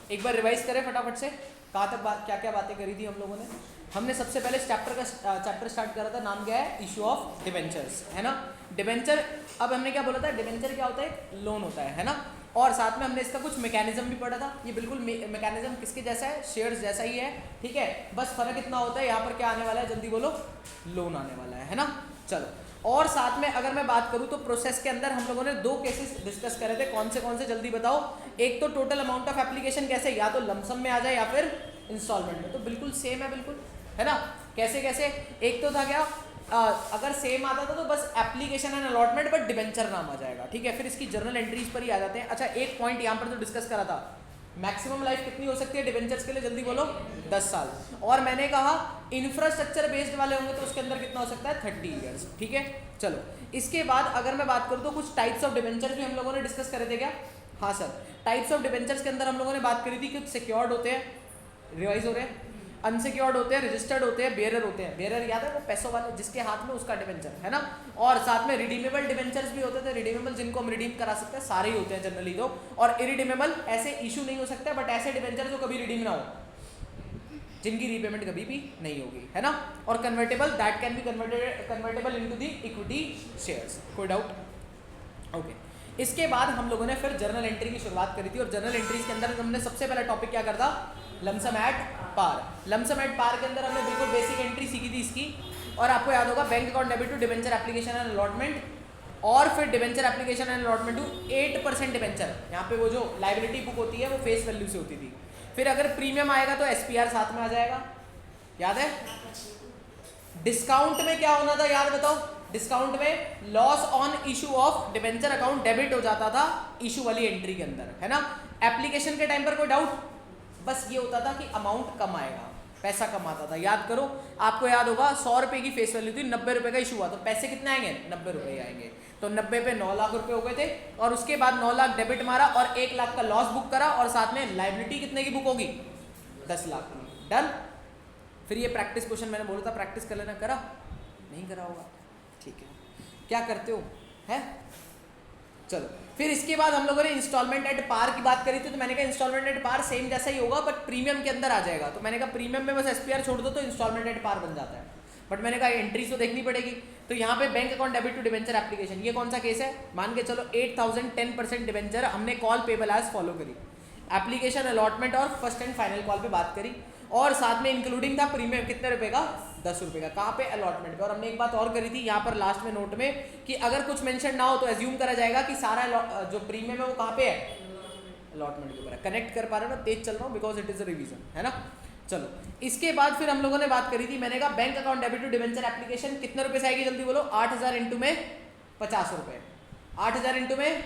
एक बार रिवाइज करें फटाफट से, कहाँ तक बात, क्या क्या बातें करी थी हम लोगों ने। हमने सबसे पहले चैप्टर स्टार्ट करा था, नाम क्या है, इशू ऑफ डिबेंचर्स, है ना। डिबेंचर, अब हमने क्या बोला था, डिबेंचर क्या होता है, लोन होता है ना। और साथ में हमने इसका कुछ मैकेनिज्म भी पढ़ा था। ये बिल्कुल मैकेनिज्म किसके जैसा है, शेयर्स जैसा ही है, ठीक है। बस फर्क इतना होता है, यहाँ पर क्या आने वाला है, जल्दी बोलो, लोन आने वाला है ना। चलो, और साथ में अगर मैं बात करूं तो प्रोसेस के अंदर हम लोगों ने 2 केसेस डिस्कस करे थे। कौन से जल्दी बताओ। एक तो टोटल अमाउंट ऑफ एप्लीकेशन कैसे, या तो लमसम में आ जाए या फिर इंस्टॉलमेंट में, तो बिल्कुल सेम है, बिल्कुल, है ना। कैसे कैसे, एक तो था क्या, अगर सेम आता था तो बस application and allotment but debenture नाम आ जाएगा, ठीक है। फिर इसकी जर्नल एंट्रीज पर ही आ जाते हैं। अच्छा, एक पॉइंट यहाँ पर जो डिस्कस करा था, मैक्सिमम लाइफ कितनी हो सकती है डिबेंचर्स के लिए, जल्दी बोलो, 10 साल। और मैंने कहा इंफ्रास्ट्रक्चर बेस्ड वाले होंगे तो उसके अंदर कितना हो सकता है, 30 ईयर्स, ठीक है। चलो, इसके बाद अगर मैं बात करूँ तो कुछ टाइप्स ऑफ डिबेंचर्स भी हम लोगों ने डिस्कस करे थे क्या। हाँ सर, टाइप्स ऑफ डिबेंचर्स के अंदर हम लोगों ने बात करी थी, कुछ सिक्योर्ड होते हैं, रिवाइज हो रहे हैं, अनसिक्योर्ड होते हैं, रजिस्टर्ड होते हैं, बेयरर होते हैं। बेयरर याद है, वो पैसों वाले जिसके हाथ में उसका डिबेंचर, है ना। और साथ में रिडीमेबल डिबेंचर्स भी होते थे, रिडीमेबल जिनको हम रिडीम करा सकते हैं, सारे ही होते हैं जनरली तो। और इरिडीमेबल ऐसे इशू नहीं हो सकता, बट ऐसे डिबेंचर जो कभी रिडीम ना हो, जिनकी रीपेमेंट कभी भी नहीं होगी, है ना। और convertible, that can be convertible into the equity shares. कोई डाउट, ओके। इसके बाद हम लोगों ने फिर जर्नल एंट्री की शुरुआत करी थी, और जर्नल एंट्रीज के अंदर हमने सबसे पहला टॉपिक क्या करता, lump sum at par. Lump sum at par के अंदर हमने बिल्कुल बेसिक एंट्री सीखी थी इसकी, और आपको याद होगा bank account debit to debenture application and allotment, और फिर debenture application and allotment to 8% debenture. यहाँ पे वो जो लाइबिलिटी बुक होती है वो फेस वैल्यू से होती थी। फिर अगर प्रीमियम आएगा तो SPR साथ में आ जाएगा, याद है। डिस्काउंट में क्या होना था, याद बताओ। डिस्काउंट में loss on issue of debenture account debit हो जाता था इशू वाली एंट्री के अंदर, है ना। एप्लीकेशन के टाइम पर कोई डाउट, बस ये होता था कि अमाउंट कम आएगा, पैसा कम आता था। याद करो, आपको याद होगा 100 रुपए की फेस वैल्यू थी, 90 रुपए का इशू हुआ, तो पैसे कितने आएंगे, 90 रुपए ही आएंगे। तो 90 पे 9 लाख रुपए हो गए थे, और उसके बाद 9 लाख डेबिट मारा और 1 लाख का लॉस बुक करा, और साथ में लाइबिलिटी कितने की बुक होगी, 10 लाख की। डन। फिर ये प्रैक्टिस क्वेश्चन मैंने बोला था प्रैक्टिस कर लेना, करा नहीं करा होगा, ठीक है। क्या करते हो, है। चलो, फिर इसके बाद हम लोगों ने इंस्टॉलमेंट एट पार की बात करी थी, तो मैंने कहा इंस्टॉलमेंट एट पार सेम जैसा ही होगा, बट प्रीमियम के अंदर आ जाएगा। तो मैंने कहा प्रीमियम में बस SPR छोड़ दो तो इंस्टॉलमेंट एट पार बन जाता है, बट मैंने कहा एंट्रीज तो देखनी पड़ेगी। तो यहाँ पे bank account debit to debenture application, ये कौन सा केस है, मान के चलो 8000 10% डिबेंचर हमने कॉल पेबल एज फॉलो करी, एप्लीकेशन अलॉटमेंट और फर्स्ट एंड फाइनल कॉल पे बात करी, और साथ में इंक्लूडिंग था प्रीमियम कितने रुपए का, 10 रुपए का। कहाँ पे, अलॉटमेंट पे। और हमने एक बात और करी थी यहाँ पर लास्ट में नोट में, कि अगर कुछ मेंशन ना हो तो एज्यूम करा जाएगा कि सारा जो प्रीमियम है वो कहाँ पे है, अलॉटमेंट के ऊपर है। कनेक्ट कर पा रहे हो ना, तेज चल रहा हूँ because it is a revision, है ना। चलो, इसके बाद फिर हम लोगों ने बात करी थी, मैंने कहा bank account debit to debenture application कितने रुपए से आएगी, जल्दी बोलो। 8000 इंटू में 50 रुपए, 8000 इंटू में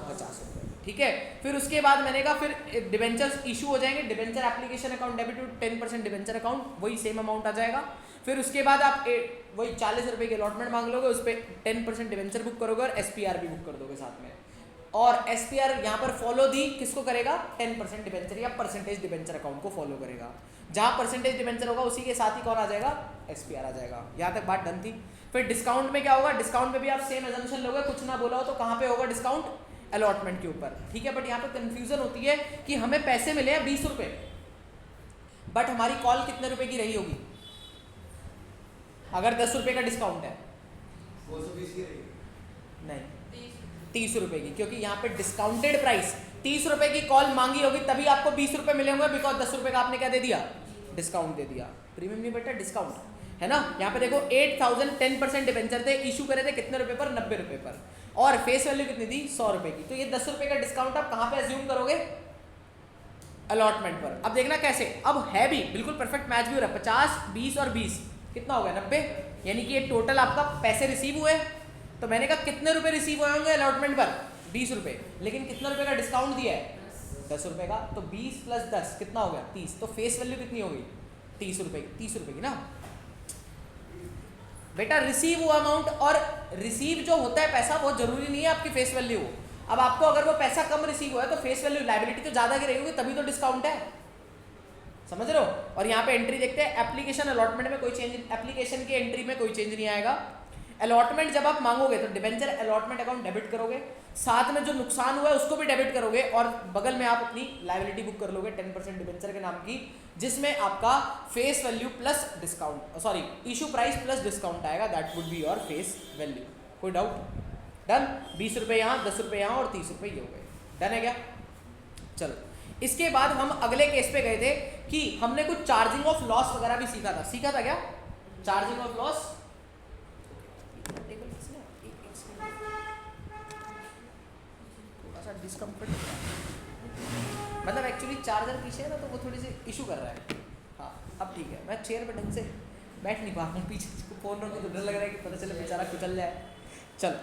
50 रुपए, ठीक है। फिर उसके बाद मैंने कहा फिर डिबेंचर्स इशू हो जाएंगे, debenture application account debit to 10% debenture account, वही सेम अमाउंट आ जाएगा। फिर उसके बाद आप वही 40 रुपए की अलॉटमेंट मांग लोगे, उस पर 10% डिबेंचर बुक करोगे और SPR भी बुक कर दोगे साथ में। और SPR यहाँ पर फॉलो दी किसको करेगा, 10% डिबेंचर या परसेंटेज डिबेंचर अकाउंट को फॉलो करेगा। जहाँ परसेंटेज डिबेंचर होगा उसी के साथ ही कौन आ जाएगा, SPR आ जाएगा। यहाँ तक बात डन थी। फिर डिस्काउंट में क्या होगा, डिस्काउंट में भी आप सेम एजम्पशन लोगे, कुछ ना बोला हो तो कहाँ पे होगा डिस्काउंट, अलॉटमेंट के ऊपर, ठीक है। बट यहाँ पे कंफ्यूजन होती है कि हमें पैसे मिले हैं 20 रुपए, बट हमारी कॉल कितने रुपए की रही होगी, अगर 10 रुपए का डिस्काउंट है, नहीं 30 रुपए की, क्योंकि यहाँ पे डिस्काउंटेड प्राइस 30 रुपए की कॉल मांगी होगी तभी आपको 20 रुपए मिले होंगे, बिकॉज 10 रुपए का आपने क्या दे दिया, डिस्काउंट दे दिया। प्रीमियम नहीं बेटा, डिस्काउंट, है ना। यहाँ पे देखो 8000 10% डिबेंचर थे, इशू करे थे कितने रुपए पर, 90 रुपए पर, और फेस वैल्यू कितनी थी, 100 रुपए की। तो ये 10 रुपए का डिस्काउंट आप कहाँ पे अज्यूम करोगे, अलॉटमेंट पर। अब देखना कैसे, अब है भी बिल्कुल परफेक्ट मैच भी हो रहा है, 50 20 और 20 कितना हो गया, 90, यानी कि ये टोटल आपका पैसे रिसीव हुए। तो मैंने कहा कितने रुपए रिसीव हुए होंगे अलॉटमेंट पर, 20 रुपए, लेकिन कितना रुपए का डिस्काउंट दिया है, 10 रुपए का, तो 20 + 10 कितना हो गया, 30। तो फेस वैल्यू कितनी होगी, 30 रुपए की, 30 रुपए की ना बेटा। रिसीव हुआ अमाउंट, और रिसीव जो होता है पैसा वो जरूरी नहीं है आपकी फेस वैल्यू हो। अब आपको अगर वो पैसा कम रिसीव हुआ है तो फेस वैल्यू लायबिलिटी तो ज्यादा की रही होगी, तभी तो डिस्काउंट है, समझ रहे हो। और यहाँ पे एंट्री देखते हैं, एप्लीकेशन अलॉटमेंट में कोई चेंज, एप्लीकेशन की एंट्री में कोई चेंज नहीं आएगा। अलॉटमेंट जब आप मांगोगे तो डिबेंचर अलॉटमेंट अकाउंट डेबिट करोगे, साथ में जो नुकसान हुआ है उसको भी डेबिट करोगे, और बगल में आप अपनी लायबिलिटी बुक कर लोगे 10% डिबेंचर के नाम की, जिसमें आपका face value plus discount, sorry issue price plus discount आएगा, that would be your face value. कोई डाउट? डन। 20 रुपये यहाँ, 10 रुपये यहाँ और 30 रुपये ये हो गए। डन है क्या? चलो, इसके बाद हम अगले केस पे गए थे कि हमने कुछ चार्जिंग ऑफ लॉस वगैरह भी सीखा था क्या? चार्जिंग ऑफ लॉस, थोड़ा सा डिस्कम्फर्ट, मतलब एक्चुअली चार्जर पीछे है ना तो वो थोड़ी सी इशू कर रहा है। हाँ अब ठीक है, मैं चेयर पे ढंग से बैठ नहीं पा रहा हूँ, पीछे फोन रखो तो डर लग रहा है कि पता चले बेचारा कुचल जाए। चलो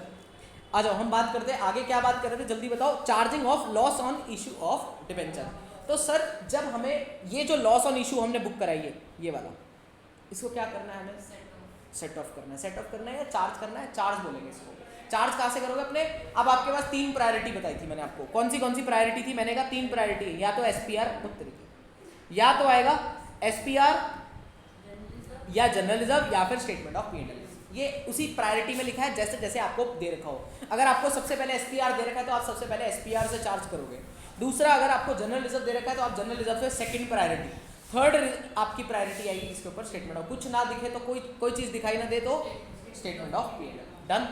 आ जाओ, हम बात करते हैं आगे, क्या बात कर रहे थे जल्दी बताओ। Charging of loss on issue of debenture. तो सर जब हमें ये जो लॉस ऑन इशू हमने बुक कराई है ये वाला, इसको क्या करना है? हमें सेट ऑफ करना है। सेट ऑफ करना है या चार्ज करना है? चार्ज बोलेंगे इसको। चार्ज कहाँ से करोगे अपने? अब आपके पास 3 प्रायोरिटी बताई थी मैंने आपको, कौन सी प्रायोरिटी थी? मैंने कहा 3 प्रायोरिटी है, या तो एसपीआर, या तो आएगा एसपीआर या जनरल रिजर्व या फिर स्टेटमेंट ऑफ P&L। ये उसी प्रायोरिटी में लिखा है जैसे जैसे आपको दे रखा हो। अगर आपको सबसे पहले एसपीआर दे रखा है तो आप सबसे पहले एसपीआर से चार्ज करोगे। दूसरा, अगर आपको जनरल रिजर्व दे रखा है तो आप जनरल रिजर्व से सेकंड प्रायोरिटी। थर्ड आपकी प्रायोरिटी आएगी इसके ऊपर स्टेटमेंट ऑफ, कुछ ना दिखे तो कोई चीज़ दिखाई ना दे तो स्टेटमेंट ऑफ P&L। डन।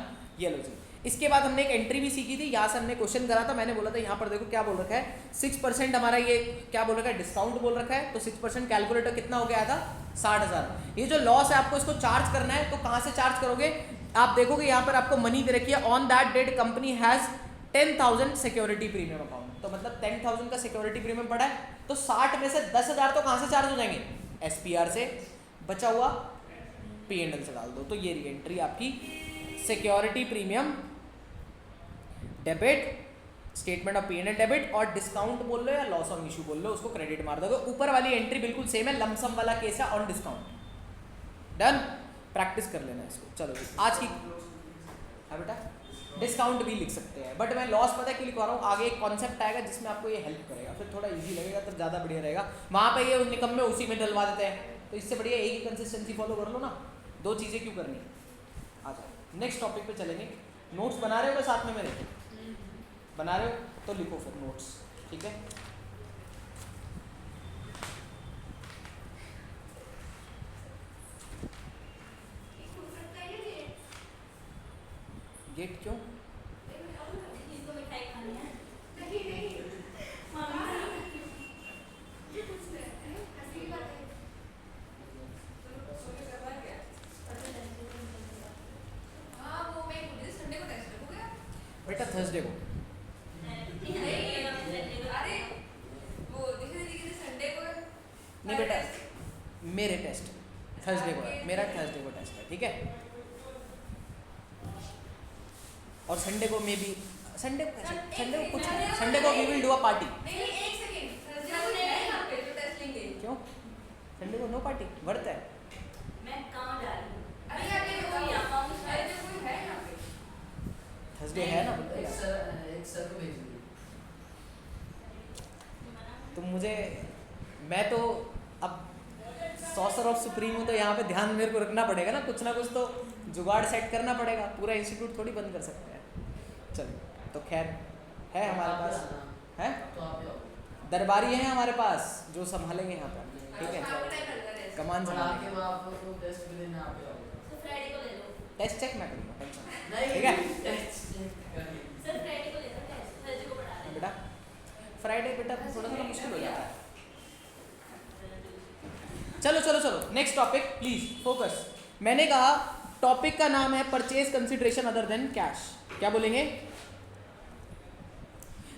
ये लो जी। इसके बाद हमने एक एंट्री भी सीखी थी, यहाँ से हमने क्वेश्चन करा था, मैंने बोला था यहाँ पर देखो क्या बोल रखा है, 6% हमारा ये क्या बोल रखा है, डिस्काउंट बोल रखा है, तो 6% कैलकुलेटर कितना हो गया था? 60,000। ये जो लॉस है आपको इसको चार्ज करना है, तो कहाँ से चार्ज करोगे? आप देखोगे यहाँ पर आपको मनी दे रखी है, on that date company has 10,000 security premium account, तो मतलब 10,000 का सिक्योरिटी प्रीमियम पड़ा है, तो 60 में से 10,000 तो कहाँ से चार्ज हो जाएंगे? एसपीआर से, बचा हुआ P&L से डाल दो। तो ये री एंट्री आपकी security premium debit, statement of P&L debit, और डिस्काउंट बोल लो या लॉस ऑन इशू बोल लो, उसको क्रेडिट मार दोगे। ऊपर वाली एंट्री बिल्कुल सेम है, लमसम वाला केस है ऑन डिस्काउंट। डन। प्रैक्टिस कर लेना इसको। चलो जी, आज की हाँ बेटा, डिस्काउंट भी लिख सकते हैं, बट मैं लॉस पता है क्यों लिखवा रहा हूँ, आगे एक कॉन्सेप्ट आएगा जिसमें आपको ये हेल्प करेगा, फिर थोड़ा इजी लगेगा, तो ज़्यादा बढ़िया रहेगा। वहाँ पे ये निकम में उसी में डलवा देते हैं, तो इससे बढ़िया एक ही कंसिस्टेंसी फॉलो कर लो ना, 2 चीज़ें क्यों करनी। आ जाओ नेक्स्ट टॉपिक पे चलेंगे। नोट्स बना रहे हो साथ में मेरे? बना रहे हो तो लिखो फिर नोट्स, ठीक है। गेट क्यों? बेटा थर्सडे को नहीं बेटा, मेरे टेस्ट थर्सडे को है, मेरा थर्सडे को टेस्ट है, ठीक है। और संडे को मे बी, संडे को कुछ नहीं, संडे को we will do a party. क्यों? संडे को नो पार्टी, व्रत है। थर्सडे है ना, तो मुझे, मैं तो अब सॉसर ऑफ सुप्रीम हूँ, तो यहाँ पे ध्यान मेरे को रखना पड़ेगा ना कुछ तो जुगाड़ सेट करना पड़ेगा, पूरा इंस्टीट्यूट थोड़ी बंद कर सकते हैं। चलिए, तो खैर है हमारे पास, है दरबारी है हमारे पास जो संभालेंगे यहाँ पर, ठीक है, कमान संभालेंगे। टेस्ट चेक मैं करूँगा, टेंशन ठीक है बेटा। फ्राइडे बेटा थोड़ा सा मुश्किल हो जाता है। चलो नेक्स्ट टॉपिक प्लीज फोकस। मैंने कहा टॉपिक का नाम है purchase consideration other than cash. क्या बोलेंगे?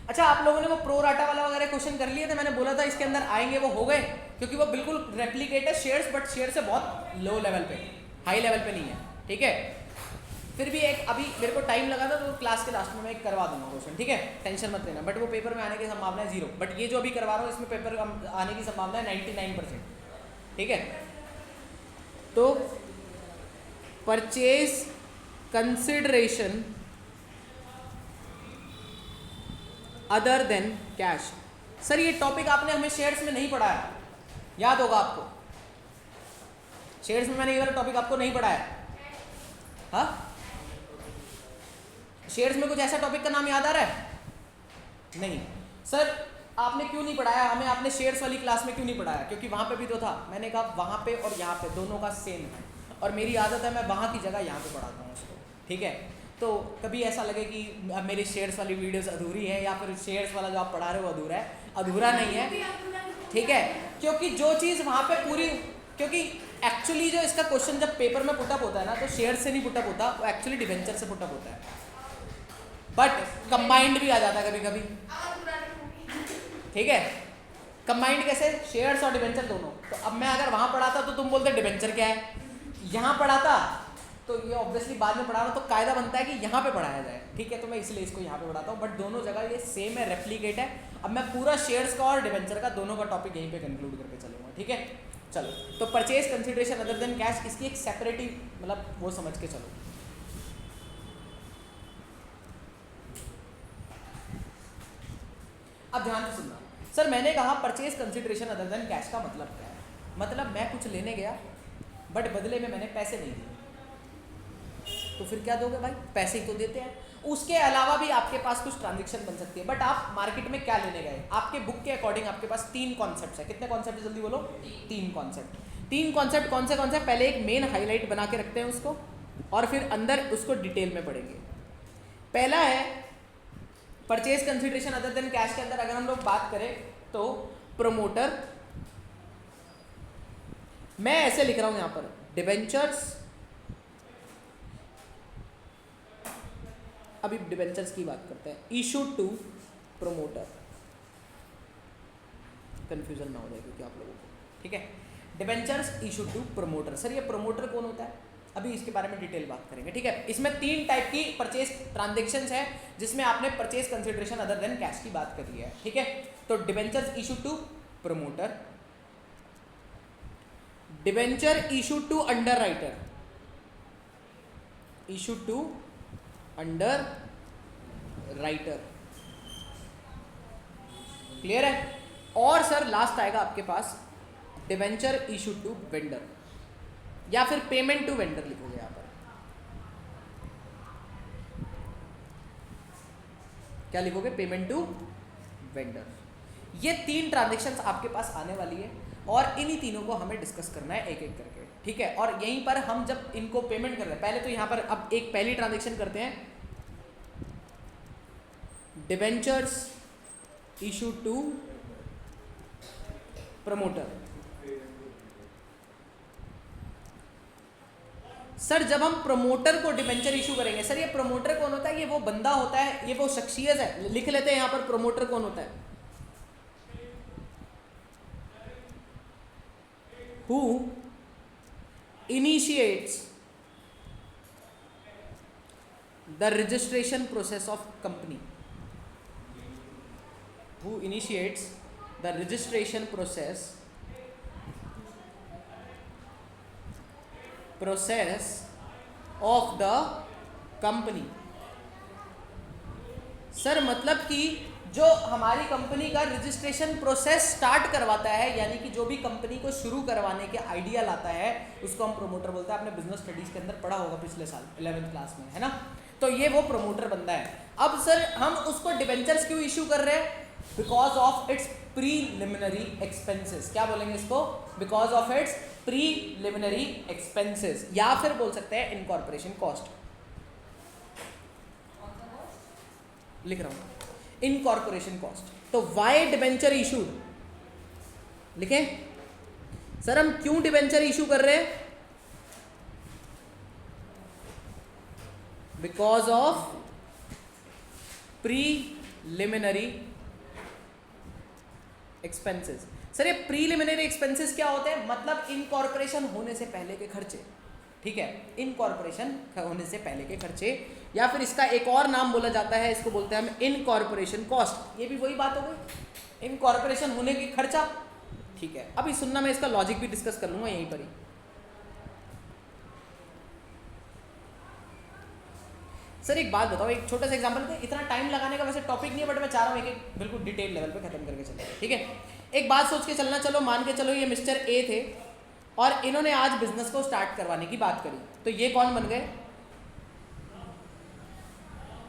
अच्छा, आप लोगों ने वो प्रो राटा वाला वगैरह क्वेश्चन कर लिए थे, मैंने बोला था इसके अंदर आएंगे, वो हो गए, क्योंकि वो बिल्कुल रेप्लिकेट है शेयर्स, बट शेयर से बहुत लो लेवल पे, हाई लेवल पे नहीं है, ठीक है। फिर भी एक अभी मेरे को टाइम लगा था, तो क्लास के लास्ट में मैं एक करवा दूंगा क्वेश्चन, ठीक है, टेंशन मत लेना। बट वो पेपर में आने की संभावना है 0, बट ये जो अभी करवा रहा हूँ इसमें पेपर आने की संभावना है 99%, ठीक है। तो purchase consideration other than cash. Sir ये टॉपिक आपने हमें शेयर्स में नहीं पढ़ाया, याद होगा आपको, शेयर्स में मैंने ये वाला टॉपिक आपको नहीं पढ़ाया, हाँ शेयर्स में कुछ ऐसा टॉपिक का नाम याद आ रहा है? नहीं सर, आपने क्यों नहीं पढ़ाया हमें, आपने शेयर्स वाली क्लास में क्यों नहीं पढ़ाया? क्योंकि वहाँ पे भी तो था। मैंने कहा वहाँ पे और यहाँ पे दोनों का सेम है, और मेरी आदत है मैं वहाँ की जगह यहाँ पे पढ़ाता हूँ उसको, ठीक है? तो कभी ऐसा लगे कि मेरी शेयर्स वाली वीडियोस अधूरी है या फिर शेयर्स वाला जो आप पढ़ा रहे हो अधूरा है, अधूरा नहीं है, ठीक है? क्योंकि जो चीज़ वहाँ पे पूरी, क्योंकि एक्चुअली जो इसका क्वेश्चन जब पेपर में पुटअप होता है ना, तो शेयर से नहीं पुटअप होता, वो एक्चुअली डिवेंचर से पुटअप होता है, बट कंबाइंड भी आ जाता है कभी कभी, ठीक है? कंबाइंड कैसे? शेयर्स और डिवेंचर दोनों। तो अब मैं अगर वहाँ पढ़ाता तो तुम बोलते डिवेंचर क्या है, यहाँ पढ़ाता तो ये ऑब्वियसली बाद में पढ़ाना, तो कायदा बनता है कि यहाँ पे पढ़ाया जाए, ठीक है? तो मैं इसलिए इसको यहाँ पे पढ़ाता हूँ, बट दोनों जगह ये सेम है, रेप्लिकेट है। अब मैं पूरा शेयर्स का और डिवेंचर का दोनों का टॉपिक यहीं पे कंक्लूड करके चलूँगा, ठीक है? चलो, तो purchase consideration other than cash, इसकी एक सेपरेट ही मतलब वो समझ के चलो। अब ध्यान से सुनना सर, मैंने कहा purchase consideration other than cash का मतलब क्या है? मतलब मैं कुछ लेने गया बट बदले में मैंने पैसे नहीं दिए, तो फिर क्या दोगे भाई? पैसे ही तो देते हैं। उसके अलावा भी आपके पास कुछ ट्रांजेक्शन बन सकती है, बट आप मार्केट में क्या लेने गए? आपके बुक के अकॉर्डिंग आपके पास 3 कॉन्सेप्ट्स है। कितने कॉन्सेप्ट जल्दी बोलो? 3 कॉन्सेप्ट। 3 कॉन्सेप्ट कौन से हैं? पहले एक मेन हाईलाइट बना के रखते हैं उसको, और फिर अंदर उसको डिटेल में पढ़ेंगे। पहला है purchase consideration other than cash के अंदर अगर हम लोग बात करें तो प्रोमोटर, मैं ऐसे लिख रहा हूं यहां पर, डिबेंचर्स, अभी डिबेंचर्स की बात करते हैं, इशूड टू प्रोमोटर, कंफ्यूजन ना हो जाए क्योंकि आप लोगों को, ठीक है? Debentures issued to promoter. Sir ये प्रोमोटर कौन होता है? अभी इसके बारे में डिटेल बात करेंगे, ठीक है? इसमें 3 टाइप की परचेज ट्रांजेक्शंस है जिसमें आपने purchase consideration other than cash की बात करी है, ठीक है? तो debentures issued to promoter, debenture issued to underwriter, issued to underwriter, clear है? और सर लास्ट आएगा आपके पास डिबेंचर इशूड टू वेंडर, या फिर पेमेंट टू वेंडर लिखोगे यहां पर, क्या लिखोगे? Payment to vendor. ये 3 ट्रांजेक्शन्स आपके पास आने वाली है और इन्हीं तीनों को हमें डिस्कस करना है एक एक करके, ठीक है? और यहीं पर हम जब इनको पेमेंट कर रहे हैं, पहले तो यहां पर अब एक पहली ट्रांजेक्शन करते हैं, debentures issued to promoter. Sir जब हम प्रमोटर को डिबेंचर इशू करेंगे, सर ये प्रमोटर कौन होता है? ये वो बंदा होता है, ये वो शख्सियत है, लिख लेते हैं यहां पर प्रमोटर कौन होता है, who initiates the registration process of company, who initiates the registration process of the company। Sir मतलब कि जो हमारी कंपनी का रजिस्ट्रेशन प्रोसेस स्टार्ट करवाता है, यानी कि जो भी कंपनी को शुरू करवाने के आइडिया लाता है, उसको हम प्रोमोटर बोलते हैं। आपने बिजनेस स्टडीज के अंदर पढ़ा होगा पिछले साल 11th क्लास में, है ना? तो ये वो प्रोमोटर बंदा है। अब सर हम उसको डिबेंचर्स क्यों इशू कर रहे हैं? Because of its preliminary expenses. क्या बोलेंगे इसको? Because of its preliminary expenses, या फिर बोल सकते हैं इनकॉर्पोरेशन कॉस्ट। लिख रहा हूं इनकॉर्पोरेशन कॉस्ट। तो वाई डिबेंचर इशूड, लिखें सर हम क्यों डिबेंचर इशू कर रहे हैं? Because of preliminary expenses. Sir ये प्रीलिमिनरी एक्सपेंसेस क्या होते हैं? मतलब इनकॉर्पोरेशन होने से पहले के खर्चे, ठीक है? इनकॉर्पोरेशन होने से पहले के खर्चे, या फिर इसका एक और नाम बोला जाता है, इसको बोलते हैं हम इनकॉर्पोरेशन कॉस्ट। ये भी वही बात हो गई, इनकॉर्पोरेशन होने की खर्चा, ठीक है? अभी सुनना, मैं इसका लॉजिक भी डिस्कस कर लूंगा यहीं पर ही। सर एक बात बताओ, एक छोटा सा एग्जांपल दें, इतना टाइम लगाने का वैसे टॉपिक नहीं है, बट मैं चाह रहा हूँ एक बिल्कुल डिटेल लेवल पे खत्म करके चलें, ठीक है? एक बात सोच के चलना, चलो मान के चलो ये मिस्टर ए थे और इन्होंने आज बिजनेस को स्टार्ट करवाने की बात करी, तो ये कौन बन गए?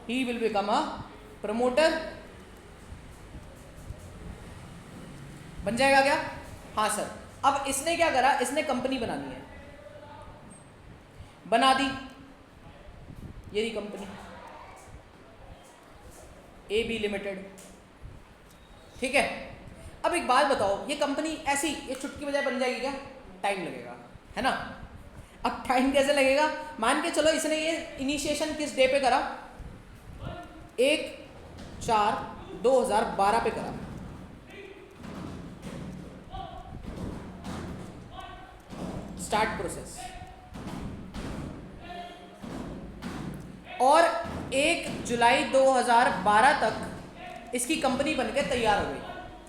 He will become a promoter. बन जाएगा क्या? हाँ सर। अब इसने क्या करा, इसने कंपनी बनानी है, बना दी, ये रही कंपनी AB लिमिटेड, ठीक है। अब एक बात बताओ, ये कंपनी ऐसी ये चुटकी बजाय बन जाएगी क्या? टाइम लगेगा, है ना। अब टाइम कैसे लगेगा? मान के चलो इसने ये इनिशिएशन किस डे पे करा? 1/4/2012 पे करा। स्टार्ट प्रोसेस, और 1 जुलाई 2012 तक इसकी कंपनी बनके तैयार हो गई।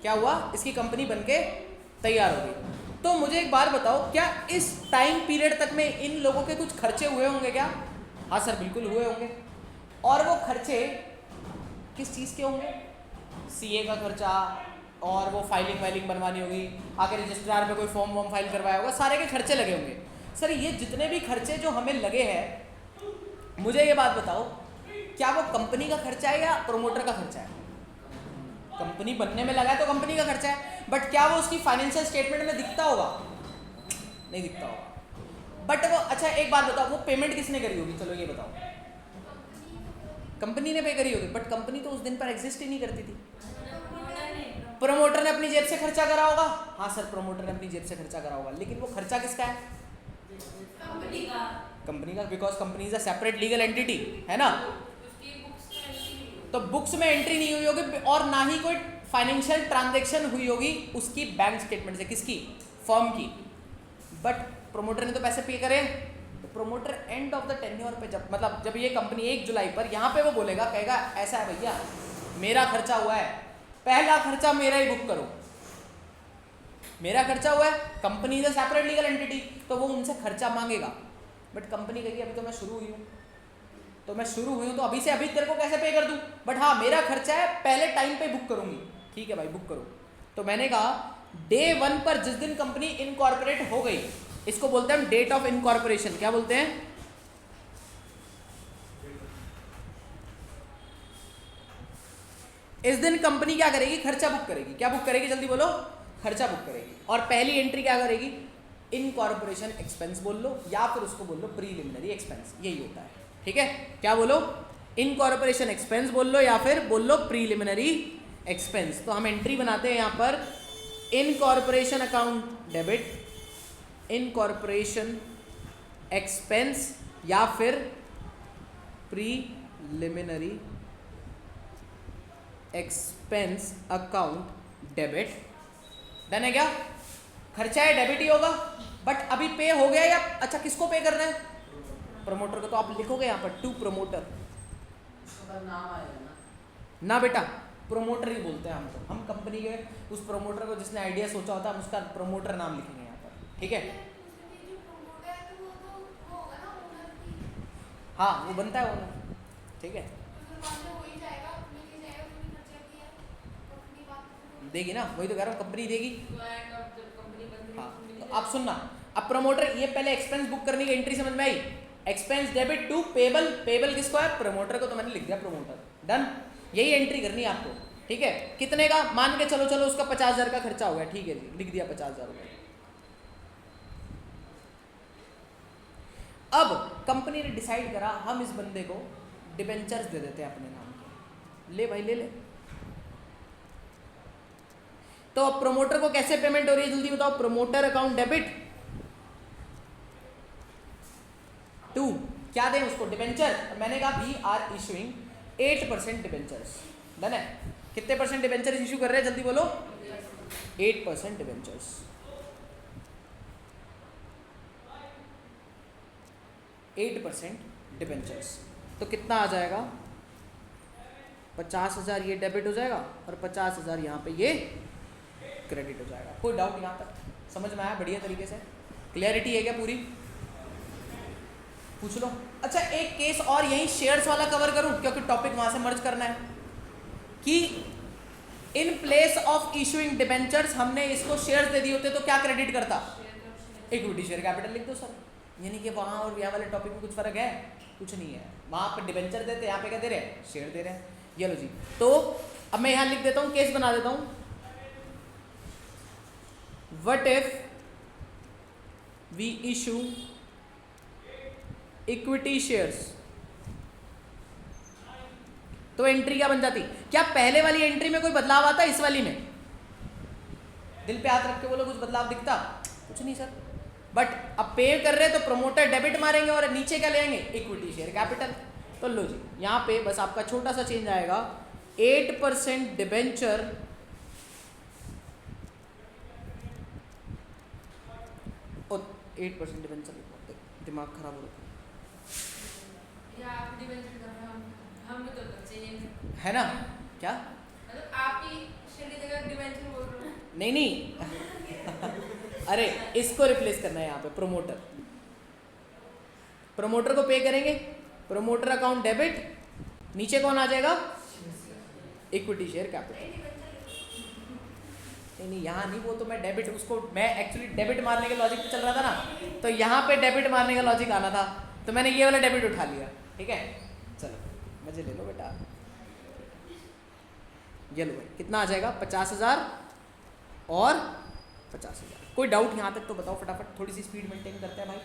क्या हुआ? इसकी कंपनी बनके तैयार हो गई। तो मुझे एक बात बताओ, क्या इस टाइम पीरियड तक में इन लोगों के कुछ खर्चे हुए होंगे क्या? हाँ सर, बिल्कुल हुए होंगे। और वो खर्चे किस चीज़ के होंगे? CA का खर्चा, और वो फाइलिंग बनवानी होगी, आगे रजिस्ट्रार में कोई फॉर्म वॉर्म फाइल करवाया होगा, सारे के खर्चे लगे होंगे। सर ये जितने भी खर्चे जो हमें लगे हैं, मुझे ये बात बताओ, क्या वो कंपनी का खर्चा है या प्रोमोटर का खर्चा है? कंपनी बनने में लगा है तो कंपनी का खर्चा है, बट क्या वो उसकी फाइनेंशियल स्टेटमेंट में दिखता होगा? नहीं दिखता होगा। बट वो, अच्छा एक बात बताओ, वो पेमेंट किसने करी होगी? चलो ये बताओ। कंपनी ने पे करी होगी, बट कंपनी तो उस दिन पर एग्जिस्ट ही नहीं करती थी। प्रमोटर ने अपनी जेब से खर्चा करा होगा। हाँ सर, प्रमोटर ने अपनी जेब से खर्चा करा होगा, लेकिन वो खर्चा किसका है? कंपनी का, because company is a separate legal entity, है ना। तो बुक्स में एंट्री नहीं हुई होगी, और ना ही कोई फाइनेंशियल ट्रांजैक्शन हुई होगी उसकी बैंक स्टेटमेंट से, किसकी? फर्म की। बट प्रोमोटर ने तो पैसे पे करे। तो promoter end of the tenure पे, जब ये कंपनी 1 जुलाई पर यहाँ पे वो बोलेगा, कहेगा ऐसा है भैया, मेरा खर्चा हुआ है, पहला खर्चा मेरा ही बुक करो, मेरा खर्चा हुआ है, company is a separate legal entity, तो वो उनसे खर्चा मांगेगा। बट कंपनी कहेगी अभी तो मैं शुरू हुई हूँ, तो अभी से अभी तेरे को कैसे पे कर दूँ, बट हाँ मेरा खर्चा है, पहले टाइम पे बुक करूँगी। ठीक है भाई, बुक करो। तो मैंने कहा डे 1 पर जिस दिन कंपनी इनकॉर्पोरेट हो गई, इसको बोलते हैं हम डेट ऑफ इनकॉर्पोरेशन। क्या बोलते हैं? इस दिन कंपनी क्या करेगी? खर्चा बुक करेगी। क्या बुक करेगी? जल्दी बोलो। खर्चा बुक करेगी। और पहली एंट्री क्या करेगी? इनकॉर्पोरेशन एक्सपेंस बोल लो, या फिर उसको बोल लो प्रीलिमिनरी एक्सपेंस, यही होता है। ठीक है, क्या बोलो? इनकॉर्पोरेशन एक्सपेंस बोल लो, या फिर बोल लो प्रीलिमिनरी एक्सपेंस। तो हम एंट्री बनाते हैं यहाँ पर incorporation account debit, incorporation expense, या फिर preliminary expense account debit. Done है क्या? खर्चा है, डेबिट ही होगा। बट अभी पे हो गया, या अच्छा किसको पे करना है? प्रमोटर को। तो आप लिखोगे यहाँ पर टू प्रमोटर, नाम आएगा ना बेटा, प्रमोटर ही बोलते हैं हम। तो हम कंपनी के उस प्रमोटर को, जिसने आइडिया सोचा होता है, हम उसका प्रमोटर नाम लिखेंगे यहाँ पर। ठीक है, हाँ वो बनता है ओनर। ठीक है, देगी ना, वही तो कह रहा हूँ, कंपनी देगी। हाँ, तो आप सुनना, अब प्रमोटर, ये पहले एक्सपेंस बुक करने की एंट्री समझ में आई। Expense debit to payable, payable किसको है? प्रमोटर को। तो मैंने लिख दिया प्रमोटर। डन, यही एंट्री करनी है आपको। ठीक है, कितने का? मान के चलो उसका 50,000 का खर्चा हो गया। ठीक है जी, लिख दिया 50,000 रुपये। अब कंपनी ने डिसाइड करा, हम इस बंदे को डिबेंचर्स दे देते हैं अपने नाम के। ले भाई, ले। तो अब प्रोमोटर को कैसे पेमेंट हो रही है, जल्दी बताओ। प्रोमोटर अकाउंट डेबिट टू, क्या दें उसको? डिबेंचर। मैंने कहा we are issuing 8% debentures. Done है? कितने परसेंट डिबेंचर्स इशू कर रहे हैं, जल्दी बोलो। 8% डिबेंचर्स। 8% डिबेंचर्स, तो कितना आ जाएगा? 50,000 ये डेबिट हो जाएगा, और 50,000 यहाँ पे ये क्रेडिट हो जाएगा। कोई डाउट यहाँ तक? समझ में आया बढ़िया तरीके से? क्लियरिटी है क्या पूरी? पूछ लो। अच्छा, एक केस और यही शेयर्स वाला कवर करूं, क्योंकि टॉपिक वहां से मर्ज करना है। कि in place of issuing debentures हमने इसको शेयर्स दे दिए होते तो क्या क्रेडिट करता? इक्विटी शेयर कैपिटल लिख दो सर। यानी कि वहाँ और यहाँ वाले टॉपिक में कुछ फर्क है? कुछ नहीं है। वहाँ पर डिबेंचर देते, यहाँ पे क्या दे रहे हैं? शेयर दे रहे हैं। ये लो जी। तो अब मैं यहाँ लिख देता हूँ, केस बना देता हूँ। What if we issue equity shares, तो एंट्री क्या बन जाती? क्या पहले वाली एंट्री में कोई बदलाव आता? इस वाली में दिल पे हाथ रख के बोलो, कुछ बदलाव दिखता? कुछ नहीं सर। बट अब पे कर रहे हैं तो प्रोमोटर डेबिट मारेंगे और नीचे क्या लेंगे? Equity share capital. तो लो जी, यहाँ पे बस आपका छोटा सा चेंज आएगा, 8% डिबेंचर और 8% डिबेंचर, दिमाग खराब हो रहा है ना? क्या नहीं नहीं अरे इसको रिप्लेस करना है यहाँ पे, प्रोमोटर। प्रोमोटर को पे करेंगे, प्रोमोटर अकाउंट डेबिट, नीचे कौन आ जाएगा? Equity share capital. नहीं यहाँ नहीं, वो तो मैं डेबिट, उसको मैं एक्चुअली डेबिट मारने के लॉजिक पे चल रहा था ना, तो यहाँ पे डेबिट मारने का लॉजिक आना था, तो मैंने ये वाला डेबिट उठा लिया। ठीक है, चलो मजे ले लो बेटा। ये लो भाई, कितना आ जाएगा? 50,000 और 50,000। कोई डाउट यहाँ तक तो बताओ फटाफट, थोड़ी सी स्पीड मेंटेन करते हैं भाई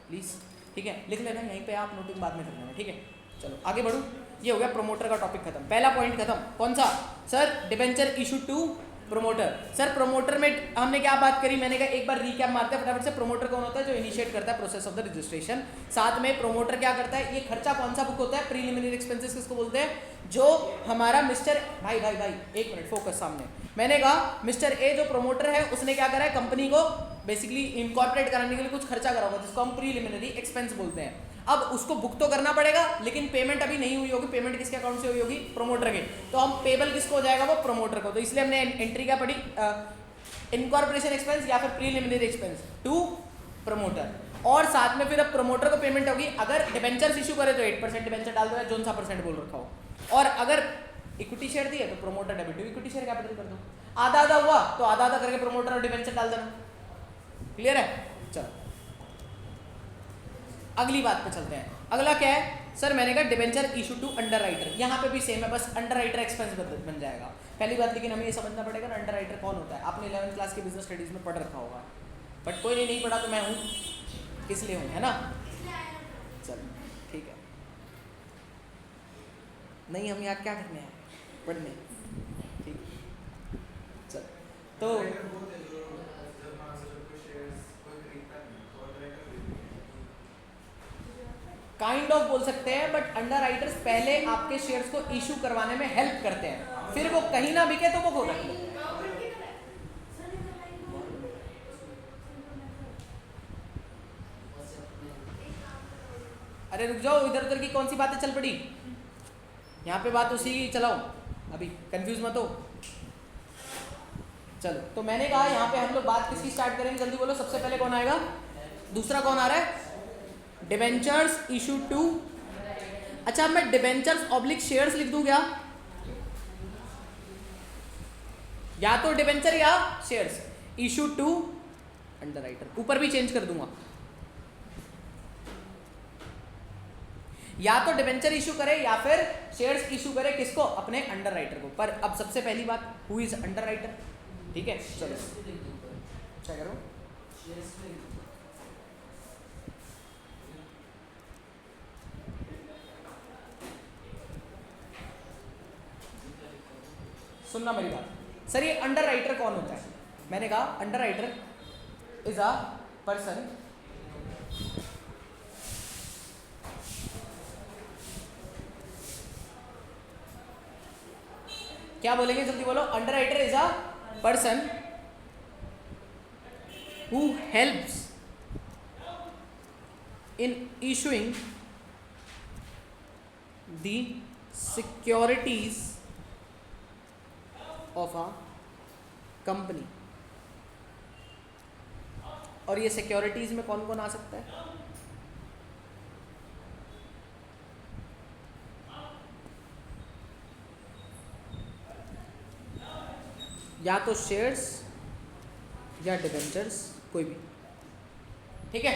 प्लीज़। ठीक है, लिख लेना यहीं पे, आप नोटिंग बाद में कर लेना। ठीक है, चलो आगे बढ़ो। ये हो गया प्रोमोटर का टॉपिक खत्म, पहला पॉइंट खत्म। कौन सा sir? Debenture issue to promoter. Sir promoter में हमने क्या बात करी? मैंने कहा एक बार रीकैप मारते हैं फटाफट से। प्रोमोटर कौन होता है? जो इनिशिएट करता है प्रोसेस ऑफ द रजिस्ट्रेशन। साथ में प्रोमोटर क्या करता है? ये खर्चा कौन सा बुक होता है? प्रीलिमिनरी एक्सपेंसेस किसको बोलते हैं? जो हमारा मिस्टर भाई भाई भाई एक मिनट फोकस सामने। मैंने कहा मिस्टर ए जो प्रोमोटर है उसने क्या करा है? कंपनी को बेसिकली इनकॉर्पोरेट कराने के लिए कुछ खर्चा करा होगा, जिसको हम प्रीलिमिनरी एक्सपेंस बोलते हैं। अब उसको बुक तो करना पड़ेगा, लेकिन पेमेंट अभी नहीं हुई होगी। पेमेंट किसके अकाउंट से हुई होगी? प्रोमोटर के। तो हम पेबल किसको हो जाएगा? वो प्रोमोटर को। तो इसलिए हमने एंट्री क्या पढ़ी? इनकॉर्पोरेशन एक्सपेंस या फिर प्रीलिमिनरी एक्सपेंस टू प्रोमोटर। और साथ में फिर अब प्रोमोटर को पेमेंट होगी। अगर डिबेंचर्स इशू करे तो 8% डिबेंचर डाल दो, जो सा परसेंट बोल रखा हो। और अगर इक्विटी शेयर दी है तो promoter debit equity share capital कर दो। आधा आधा हुआ तो आधा आधा करके प्रोमोटर और डिबेंचर डाल देना। क्लियर है? चलो अगली बात पे चलते हैं। अगला क्या है? सर मैंने कहा debenture issue to underwriter. यहाँ पे भी सेम है, बस अंडर राइटर एक्सपेंस बन जाएगा। पहली बात लेकिन हमें ये समझना पड़ेगा ना अंडर राइटर कौन होता है। आपने 11th क्लास के बिजनेस स्टडीज में पढ़ रखा होगा, बट कोई नहीं पढ़ा तो मैं हूँ, किस लिए हूँ, है ना? चलो ठीक है, नहीं हम यहाँ क्या करने हैं? पढ़ने। ठीक, चल तो काइंड ऑफ बोल सकते हैं, बट अंडर राइटर्स पहले आपके शेयर्स को इशू करवाने में हेल्प करते हैं, फिर वो कहीं ना बिके तो वो रख लो। अरे रुक जाओ, इधर उधर की कौन सी बातें चल पड़ी? यहाँ पे बात उसी की चलाओ, अभी कंफ्यूज मत हो। चलो तो मैंने कहा यहाँ पे हम लोग बात किसकी स्टार्ट करेंगे? जल्दी बोलो, सबसे पहले कौन आएगा? दूसरा कौन आ रहा है? Debentures issue to. अच्छा मैं डिबेंचर्स ऑब्लिक शेयर्स लिख दूं क्या? या तो डिबेंचर या shares issue to underwriter, ऊपर भी चेंज कर दूंगा। या तो डिबेंचर इशू करे या फिर शेयर्स इशू करे, किसको? अपने अंडर राइटर को। पर अब सबसे पहली बात, हु इज अंडर राइटर? ठीक है चलो क्या करो, सुनना मेरी बात। सर ये अंडर राइटर कौन होता है? मैंने कहा under writer is a person क्या बोलेंगे? जल्दी बोलो। Under writer is a person who helps in issuing the securities of a company. और ये सिक्योरिटीज में कौन कौन आ सकता है? या तो शेयर्स या डिबेंचर्स, कोई भी। ठीक है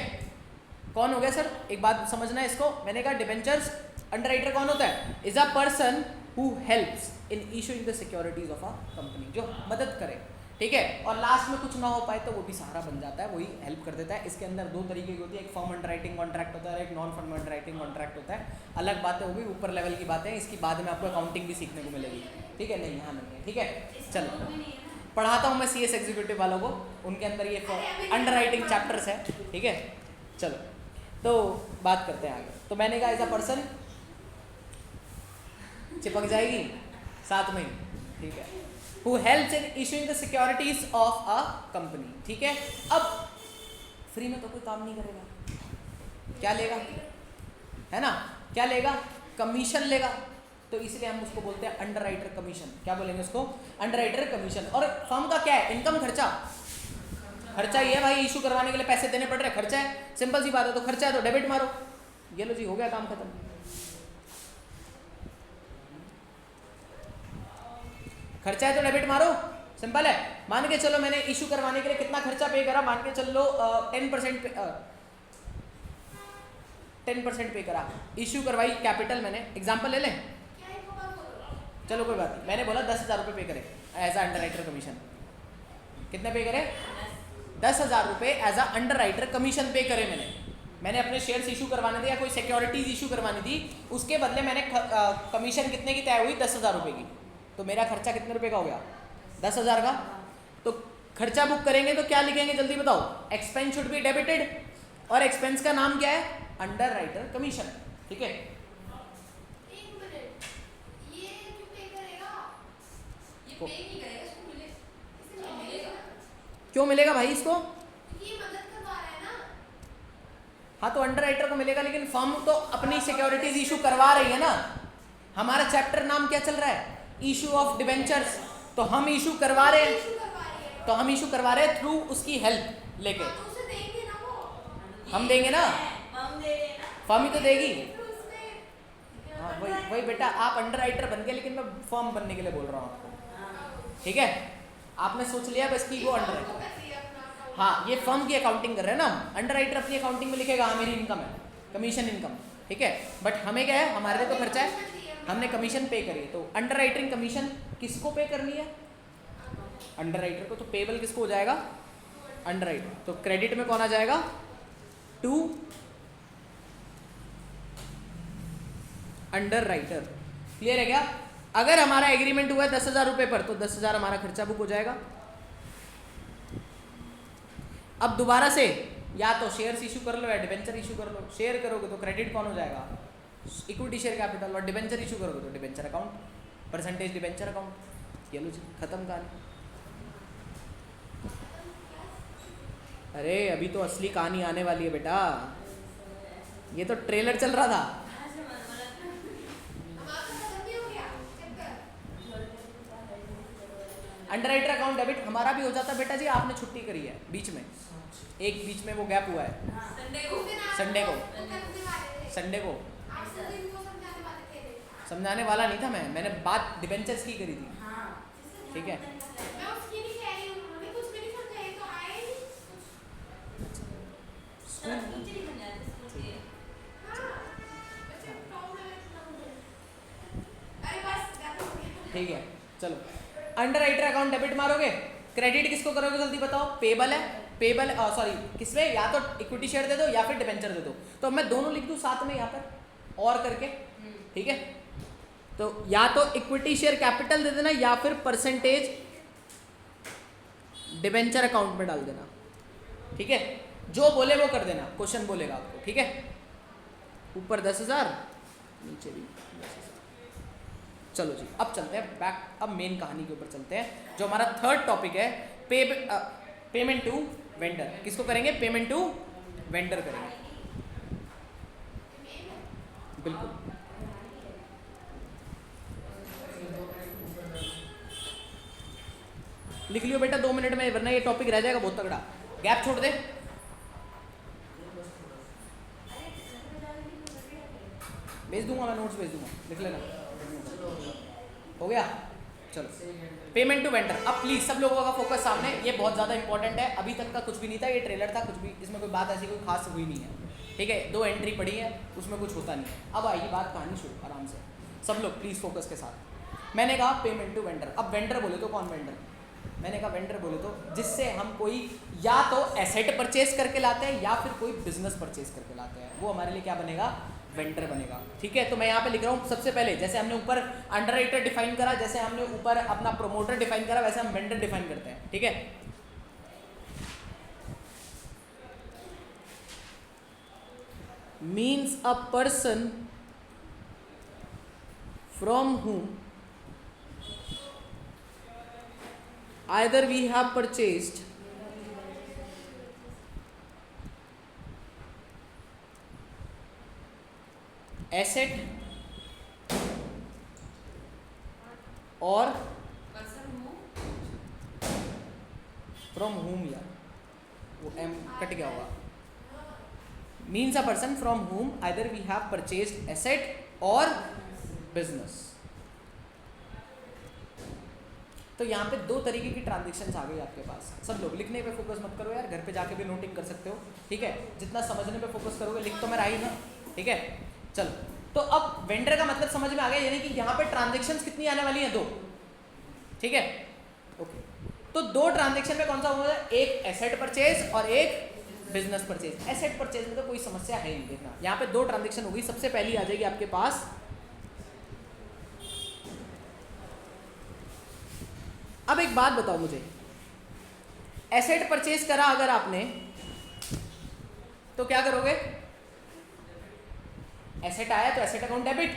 कौन हो गया सर? एक बात समझना है इसको, मैंने कहा डिबेंचर्स अंडरराइटर कौन होता है? Is a person who helps in issuing the securities of a company, जो मदद करे, ठीक है। और लास्ट में कुछ ना हो पाए तो वो भी सहारा बन जाता है, वही हेल्प कर देता है। इसके अंदर दो तरीके की होती है, एक फर्म अंडरराइटिंग कॉन्ट्रैक्ट होता है, एक नॉन फर्म अंडरराइटिंग कॉन्ट्रैक्ट होता है। अलग बातें होगी, ऊपर लेवल की बातें, इसकी बाद में आपको अकाउंटिंग भी सीखने को मिलेगी, ठीक है। नहीं यहाँ नहीं है, ठीक है। चलो पढ़ाता हूँ मैं CS एग्जीक्यूटिव वालों को, उनके अंदर ये अंडरराइटिंग चैप्टर्स है, ठीक है। चलो तो बात करते हैं आगे। तो मैंने कहा एज अ पर्सन, चिपक जाएगी साथ में, ठीक है, who helps in issuing the securities of a company, ठीक है। अब फ्री में तो कोई काम नहीं करेगा, क्या लेगा, है ना, क्या लेगा? कमीशन लेगा। तो इसलिए हम उसको बोलते हैं अंडरराइटर कमीशन। क्या बोलेंगे उसको? Underwriter commission. और फर्म का क्या है? इनकम, खर्चा। खर्चा ये है भाई, इशू करवाने के लिए पैसे देने पड़ रहे, खर्चा है, सिंपल सी बात है। तो खर्चा है तो डेबिट मारो, ये लो जी, हो गया काम खत्म। खर्चा है तो डेबिट मारो, सिंपल है। मान के चलो मैंने इशू करवाने के लिए कितना खर्चा पे करा, मान के चलो 10% पे करा, इशू करवाई कैपिटल, मैंने एग्जांपल ले लें, चलो कोई बात नहीं, मैंने बोला 10,000 रुपये पे करे एज अ अंडरराइटर कमीशन। कितने पे करे? 10,000 रुपये एज अ अंडरराइटर कमीशन पे करे मैंने अपने शेयर्स इशू करवाने थे या कोई सिक्योरिटीज इशू करवानी थी, उसके बदले मैंने कमीशन कितने की तय हुई? 10,000 रुपये की। तो मेरा खर्चा कितने रुपए का हो गया? 10,000 का। तो खर्चा बुक करेंगे तो क्या लिखेंगे जल्दी बताओ? एक्सपेंस शुड बी डेबिटेड, और एक्सपेंस का नाम क्या है? अंडरराइटर कमीशन, ठीक है। क्यों मिलेगा भाई इसको? हाँ तो अंडरराइटर को मिलेगा, लेकिन फर्म तो अपनी सिक्योरिटीज इशू करवा रही है ना। हमारा चैप्टर नाम क्या चल रहा है? Issue of debentures. तो हम इशू करवा रहे हैं, थ्रू उसकी हेल्प लेके। हम देंगे ना, फर्म ही तो देगी। हाँ वही बेटा, आप अंडरराइटर बन गए, लेकिन मैं फर्म बनने के लिए बोल रहा हूँ आपको, ठीक है। आपने सोच लिया बस कि वो अंडरराइटर, हाँ ये फर्म की अकाउंटिंग कर रहे हैं ना। अंडरराइटर अपनी अकाउंटिंग में लिखेगा हाँ मेरी इनकम है, कमीशन इनकम, ठीक है। बट हमें क्या है? हमारे लिए तो खर्चा है, हमने कमीशन पे करी। तो अंडरराइटिंग कमीशन किसको पे करनी है? अंडरराइटर को। तो पेबल किसको हो जाएगा? अंडरराइटर। तो क्रेडिट में कौन आ जाएगा? To underwriter. क्लियर है क्या? अगर हमारा एग्रीमेंट हुआ है 10,000 रुपये पर, तो 10,000 हमारा खर्चा बुक हो जाएगा। अब दोबारा से या तो शेयर्स इशू कर लो या डिबेंचर इशू कर लो। शेयर करोगे तो क्रेडिट कौन हो जाएगा? Equity share capital. और डिबेंचर इशू करोगे तो debenture account, percentage debenture account. ये लो जी, खत्म कहानी। अरे अभी तो असली कहानी आने वाली है बेटा, ये तो ट्रेलर चल रहा था। अंडरराइटर अकाउंट डेबिट हमारा भी हो जाता बेटा जी। आपने छुट्टी करी है बीच में, एक बीच में वो गैप हुआ है संडे को समझाने वाला नहीं था मैंने बात डिबेंचर्स की करी थी, ठीक है। ठीक है चलो, अंडरराइटर अकाउंट डेबिट मारोगे, क्रेडिट किसको करोगे जल्दी बताओ? पेबल है, पेबल सॉरी किसमें? या तो इक्विटी शेयर दे दो या फिर डिबेंचर दे दो। तो मैं दोनों लिख दूं साथ में यहाँ पर और करके, ठीक है। तो या तो इक्विटी शेयर कैपिटल दे देना या फिर परसेंटेज डिबेंचर अकाउंट में डाल देना, ठीक है। जो बोले वो कर देना, क्वेश्चन बोलेगा आपको, ठीक है। ऊपर 10,000 नीचे भी 10,000। चलो जी अब चलते हैं बैक, अब मेन कहानी के ऊपर चलते हैं। जो हमारा थर्ड टॉपिक है पेमेंट टू वेंडर। किसको करेंगे? पेमेंट टू वेंडर करेंगे, बिल्कुल। लिख लियो बेटा 2 मिनट में, वरना ये टॉपिक रह जाएगा बहुत तगड़ा। गैप छोड़ दे, भेज दूंगा मैं, नोट्स भेज दूंगा, लिख लेना। हो गया? चलो पेमेंट टू वेंडर। अब प्लीज सब लोगों का फोकस सामने, ये बहुत ज़्यादा इंपॉर्टेंट है। अभी तक का कुछ भी नहीं था, ये ट्रेलर था, कुछ भी इसमें कोई बात ऐसी कोई खास हुई नहीं है, ठीक है, 2 एंट्री पड़ी है, उसमें कुछ होता नहीं है। अब आएगी बात कहानी शुरू, आराम से सब लोग प्लीज़ फोकस के साथ। मैंने कहा पेमेंट टू वेंडर। अब वेंडर बोले तो कौन वेंडर? मैंने कहा वेंडर बोले तो जिससे हम कोई या तो एसेट परचेज करके लाते हैं या फिर कोई बिजनेस परचेज करके लाते हैं, वो हमारे लिए क्या बनेगा? वेंडर बनेगा। ठीक है, तो मैं यहाँ पे लिख रहा हूँ सबसे पहले, जैसे हमने ऊपर अंडरराइटर डिफाइन करा, जैसे हमने ऊपर अपना प्रोमोटर डिफाइन करा, वैसे हम वेंडर डिफाइन करते हैं। ठीक है, means a person from whom either we have purchased asset or from whom, यार वो एम कट गया होगा, means a person from whom either we have purchased asset or business। तो यहाँ पे 2 तरीके की ट्रांजेक्शन्स आ गई आपके पास। सब लोग लिखने पे फोकस मत करो यार, घर पे जाके भी नोटिंग कर सकते हो। ठीक है, जितना समझने पे फोकस करोगे, लिख तो मैं रहा ही ना। ठीक है, चलो, तो अब वेंडर का मतलब समझ में आ गया, यानी कि यहाँ पे ट्रांजेक्शन्स कितनी आने वाली हैं? 2। ठीक है, ओके, तो 2 ट्रांजेक्शन में कौन सा होगा? एक एसेट परचेज और एक बिजनेस परचेज। एसेट परचेज में तो कोई समस्या है नहीं, देखना यहाँ पे 2 ट्रांजेक्शन होगी। सबसे पहली आ जाएगी आपके पास, अब एक बात बताओ मुझे, एसेट परचेज करा अगर आपने तो क्या करोगे? एसेट आया तो एसेट अकाउंट डेबिट।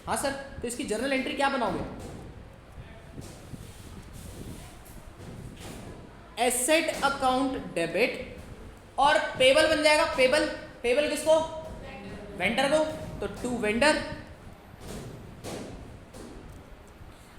हाँ सर, तो इसकी जर्नल एंट्री क्या बनाओगे? एसेट अकाउंट डेबिट, और पेबल बन जाएगा। पेबल, पेबल किसको? वेंडर को, तो टू वेंडर।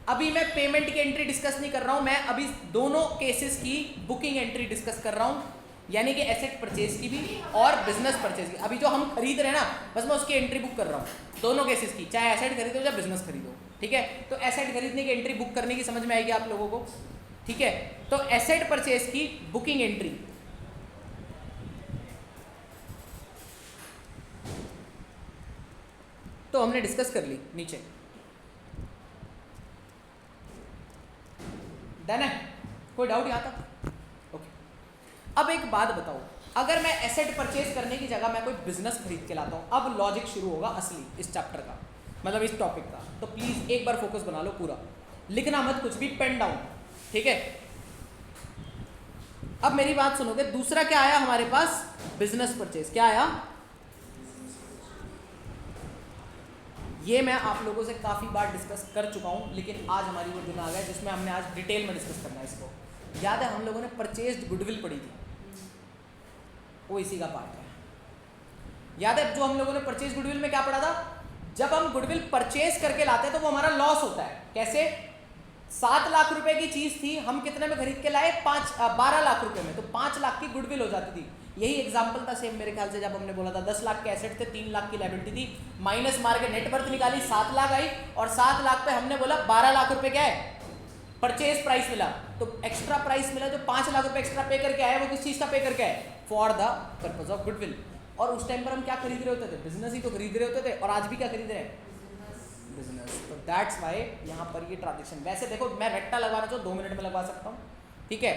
अभी मैं पेमेंट की एंट्री डिस्कस नहीं कर रहा हूं, मैं अभी दोनों केसेस की बुकिंग एंट्री डिस्कस कर रहा हूं, यानी कि एसेट परचेज की भी और बिजनेस परचेज की। अभी जो हम खरीद रहे हैं ना, बस मैं उसकी एंट्री बुक कर रहा हूं, दोनों केसेस की, चाहे एसेट खरीदो या बिजनेस खरीदो। ठीक है, तो एसेट खरीदने की एंट्री बुक करने की समझ में आएगी आप लोगों को। ठीक है, तो एसेट परचेज की बुकिंग एंट्री, तो हमने डिस्कस कर ली नीचे, डन है? कोई डाउट यहाँ तक? ओके, अब एक बात बताओ, अगर मैं एसेट परचेज करने की जगह मैं कोई बिजनेस खरीद के लाता हूँ, अब लॉजिक शुरू होगा असली इस चैप्टर का, मतलब इस टॉपिक का। तो प्लीज एक बार फोकस बना लो पूरा, लिखना मत कुछ भी, पेन डाउन। ठीक है, अब मेरी बात सुनोगे। दूसरा क्या आया हमारे पास? Business purchase. क्या आया? ये मैं आप लोगों से काफ़ी बार डिस्कस कर चुका हूँ, लेकिन आज हमारी वो दिन आ गया जिसमें हमने आज डिटेल में डिस्कस करना है इसको। याद है हम लोगों ने परचेज्ड गुडविल पढ़ी थी, वो इसी का पार्ट है। याद है जो हम लोगों ने परचेज गुडविल में क्या पढ़ा था? जब हम गुडविल परचेज करके लाते हैं तो वो हमारा लॉस होता है। कैसे? 7 लाख रुपए की चीज थी, हम कितने में खरीद के लाए? 12 लाख रुपए में, तो 5 लाख की गुडविल हो जाती थी। यही एग्जांपल था सेम मेरे ख्याल से, जब हमने बोला था 10 लाख के एसेट थे, 3 लाख की लायबिलिटी थी, माइनस मार के नेट वर्थ निकाली, 7 लाख आई, और 7 लाख पे हमने बोला 12 लाख रुपए क्या है? परचेज प्राइस मिला। तो एक्स्ट्रा प्राइस मिला, जो 5 लाख रुपए एक्स्ट्रा पे करके आया, वो किस चीज का पे करके आए? For the purpose of goodwill. और उस टाइम पर हम क्या खरीद रहे होते थे? बिजनेस ही तो खरीद रहे होते थे, और आज भी क्या खरीद रहे हैं? बिजनेस। तो दैट्स वाई यहाँ पर ये ट्रांजेक्शन, वैसे देखो मैं रट्टा लगवाना चाहूँ 2 मिनट में लगवा सकता हूँ, ठीक है,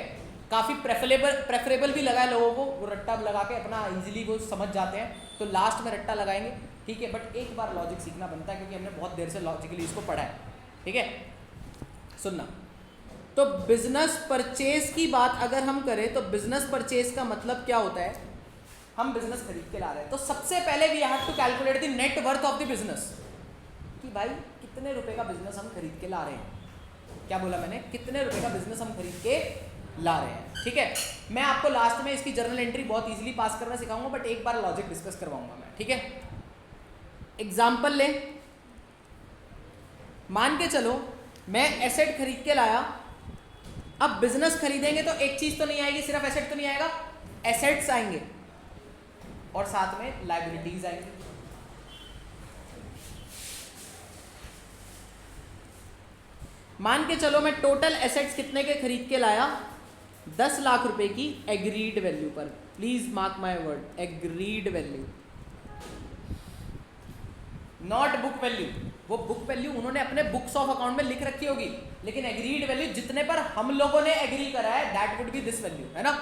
काफ़ी प्रेफरेबल भी लगा है लोगों को, वो रट्टा लगा के अपना इजीली वो समझ जाते हैं, तो लास्ट में रट्टा लगाएंगे, ठीक है। बट एक बार लॉजिक सीखना बनता है, क्योंकि हमने बहुत देर से लॉजिकली इसको पढ़ा है, ठीक है। सुनना, तो बिजनेस परचेज की बात अगर हम करें तो बिजनेस परचेज का मतलब क्या होता है? हम बिजनेस खरीद के ला रहे हैं, तो सबसे पहले we have to calculate the net worth of the business, कि भाई कितने रुपए का बिजनेस हम खरीद के ला रहे हैं। क्या बोला मैंने? कितने रुपए का बिजनेस हम खरीद के ला रहे हैं, ठीक है। मैं आपको लास्ट में इसकी जर्नल एंट्री बहुत इजीली पास करना सिखाऊंगा, बट एक बार लॉजिक डिस्कस करवाऊंगा मैं, ठीक है। एग्जाम्पल ले, मान के चलो मैं एसेट खरीद के लाया, अब बिजनेस खरीदेंगे तो एक चीज तो नहीं आएगी, सिर्फ एसेट तो नहीं आएगा, एसेट्स आएंगे और साथ में लायबिलिटीज आएंगी। मान के चलो मैं टोटल एसेट्स कितने के खरीद के लाया? 10 लाख रुपए की एग्रीड वैल्यू पर। Please mark my word, agreed value, not book value, वो बुक वैल्यू उन्होंने अपने बुक्स ऑफ अकाउंट में लिख रखी होगी, लेकिन एग्रीड वैल्यू जितने पर हम लोगों ने एग्री करा है that would B this value, है ना।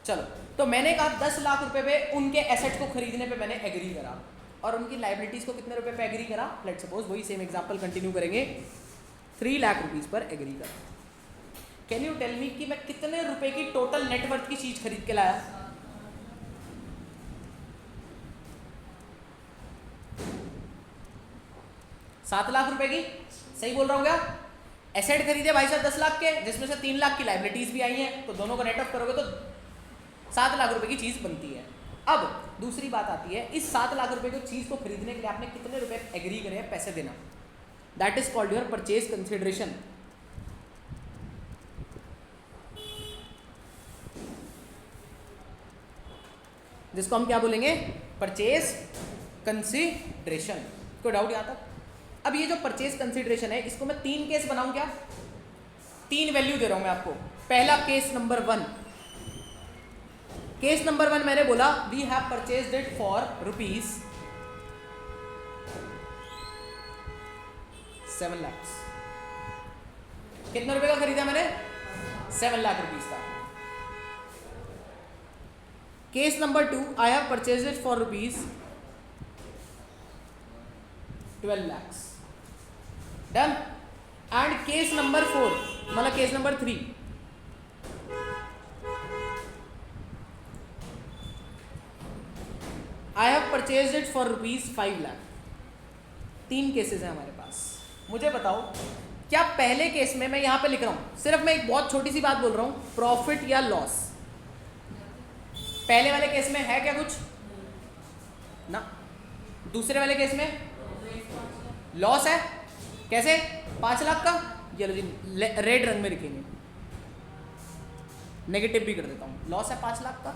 चलो, तो मैंने कहा 10 लाख रुपए पे उनके एसेट को खरीदने पे मैंने एग्री करा, और उनकी लाइबिलिटीज को कितने रुपए पे एग्री करा, लेट्स सपोज वही सेम एग्जांपल कंटिन्यू करेंगे, 3 लाख रुपीस पर एग्री करा। कैन यू टेल मी कि मैं कितने रुपए की टोटल नेटवर्थ की चीज खरीद के लाया? 7 लाख रुपए की, सही बोल रहा हूँ क्या? एसेट खरीदे भाई साहब 10 लाख के, जिसमें से 3 लाख की लाइबिलिटीज भी आई हैं, तो दोनों को नेट ऑफ करोगे तो 7 लाख रुपए की चीज बनती है। अब दूसरी बात आती है, इस 7 लाख रुपए की चीज को खरीदने के लिए आपने कितने रुपए एग्री करे हैं पैसे देना, that is called your purchase consideration. जिसको हम क्या बोलेंगे, परचेज कंसिडरेशन। कोई डाउट यहां तक? अब ये जो परचेज कंसिडरेशन है, इसको मैं 3 केस बनाऊं क्या? 3 वैल्यू दे रहा हूं मैं आपको। पहला केस नंबर 1, केस नंबर 1 मैंने बोला we have purchased it for rupees 7 lakhs। कितने रुपए का खरीदा मैंने? 7 लाख रुपीज का। Case number 2, I have purchased it for rupees 12 lakhs। Done. And case number 4, मतलब case number 3, I have purchased it for rupees 5 lakh. 3 cases हैं हमारे पास। मुझे बताओ, क्या पहले केस में, मैं यहां पे लिख रहा हूं, सिर्फ मैं एक बहुत छोटी सी बात बोल रहा हूं, प्रॉफिट या लॉस, पहले वाले केस में है क्या कुछ ना? दूसरे वाले केस में लॉस है। कैसे? 5 लाख का, ये लो जी रेड रंग में लिखेंगे, नेगेटिव भी कर देता हूं, लॉस है 5 लाख का।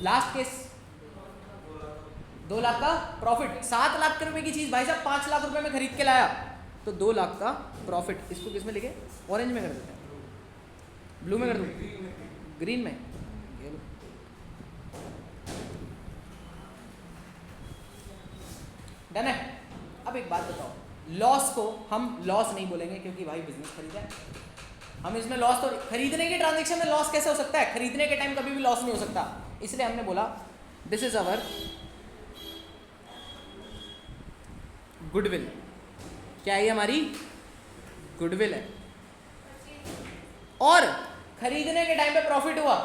लास्ट केस 2 लाख का प्रॉफिट। 7 लाख रुपए की चीज भाई साहब 5 लाख रुपए में खरीद के लाया, तो 2 लाख का प्रॉफिट। इसको किस में लिखे? ऑरेंज में कर देते हैं, ब्लू में कर दूं, ग्रीन में? डन है। अब एक बात बताओ, लॉस को हम लॉस नहीं बोलेंगे क्योंकि भाई बिजनेस खरीदा है, हम इसमें लॉस तो, खरीदने की ट्रांजैक्शन में लॉस कैसे हो सकता है? खरीदने के टाइम कभी भी लॉस नहीं हो सकता। इसलिए हमने बोला दिस इज अवर गुडविल। क्या है? हमारी गुडविल है। और खरीदने के टाइम पे प्रॉफिट हुआ,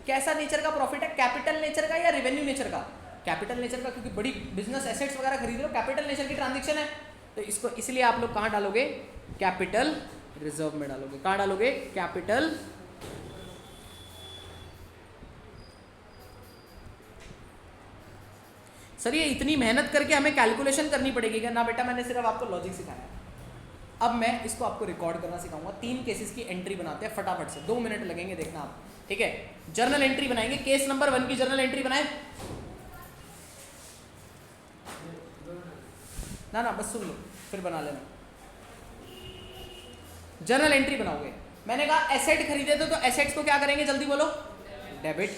कैसा नेचर का प्रॉफिट है? कैपिटल नेचर का या रेवेन्यू नेचर का? कैपिटल नेचर का, क्योंकि बड़ी बिजनेस एसेट्स वगैरह खरीद रहे हो, कैपिटल नेचर की ट्रांजैक्शन है, तो इसको इसलिए आप लोग कहां डालोगे? कैपिटल रिजर्व में डालोगे। कहां डालोगे? कैपिटल। सर ये इतनी मेहनत करके हमें कैलकुलेशन करनी पड़ेगी क्या? ना बेटा, मैंने सिर्फ आपको लॉजिक सिखाया। अब मैं इसको आपको रिकॉर्ड करना सिखाऊंगा। 3 केसेस की एंट्री बनाते हैं फटाफट से, 2 मिनट लगेंगे, देखना आप, ठीक है? जर्नल एंट्री बनाएंगे। केस नंबर 1 की जर्नल एंट्री बनाए ना? ना, बस सुन लो फिर बना लेना। जर्नल एंट्री बनाओगे। मैंने कहा एसेट खरीदे तो एसेट्स को क्या करेंगे? जल्दी बोलो। डेबिट।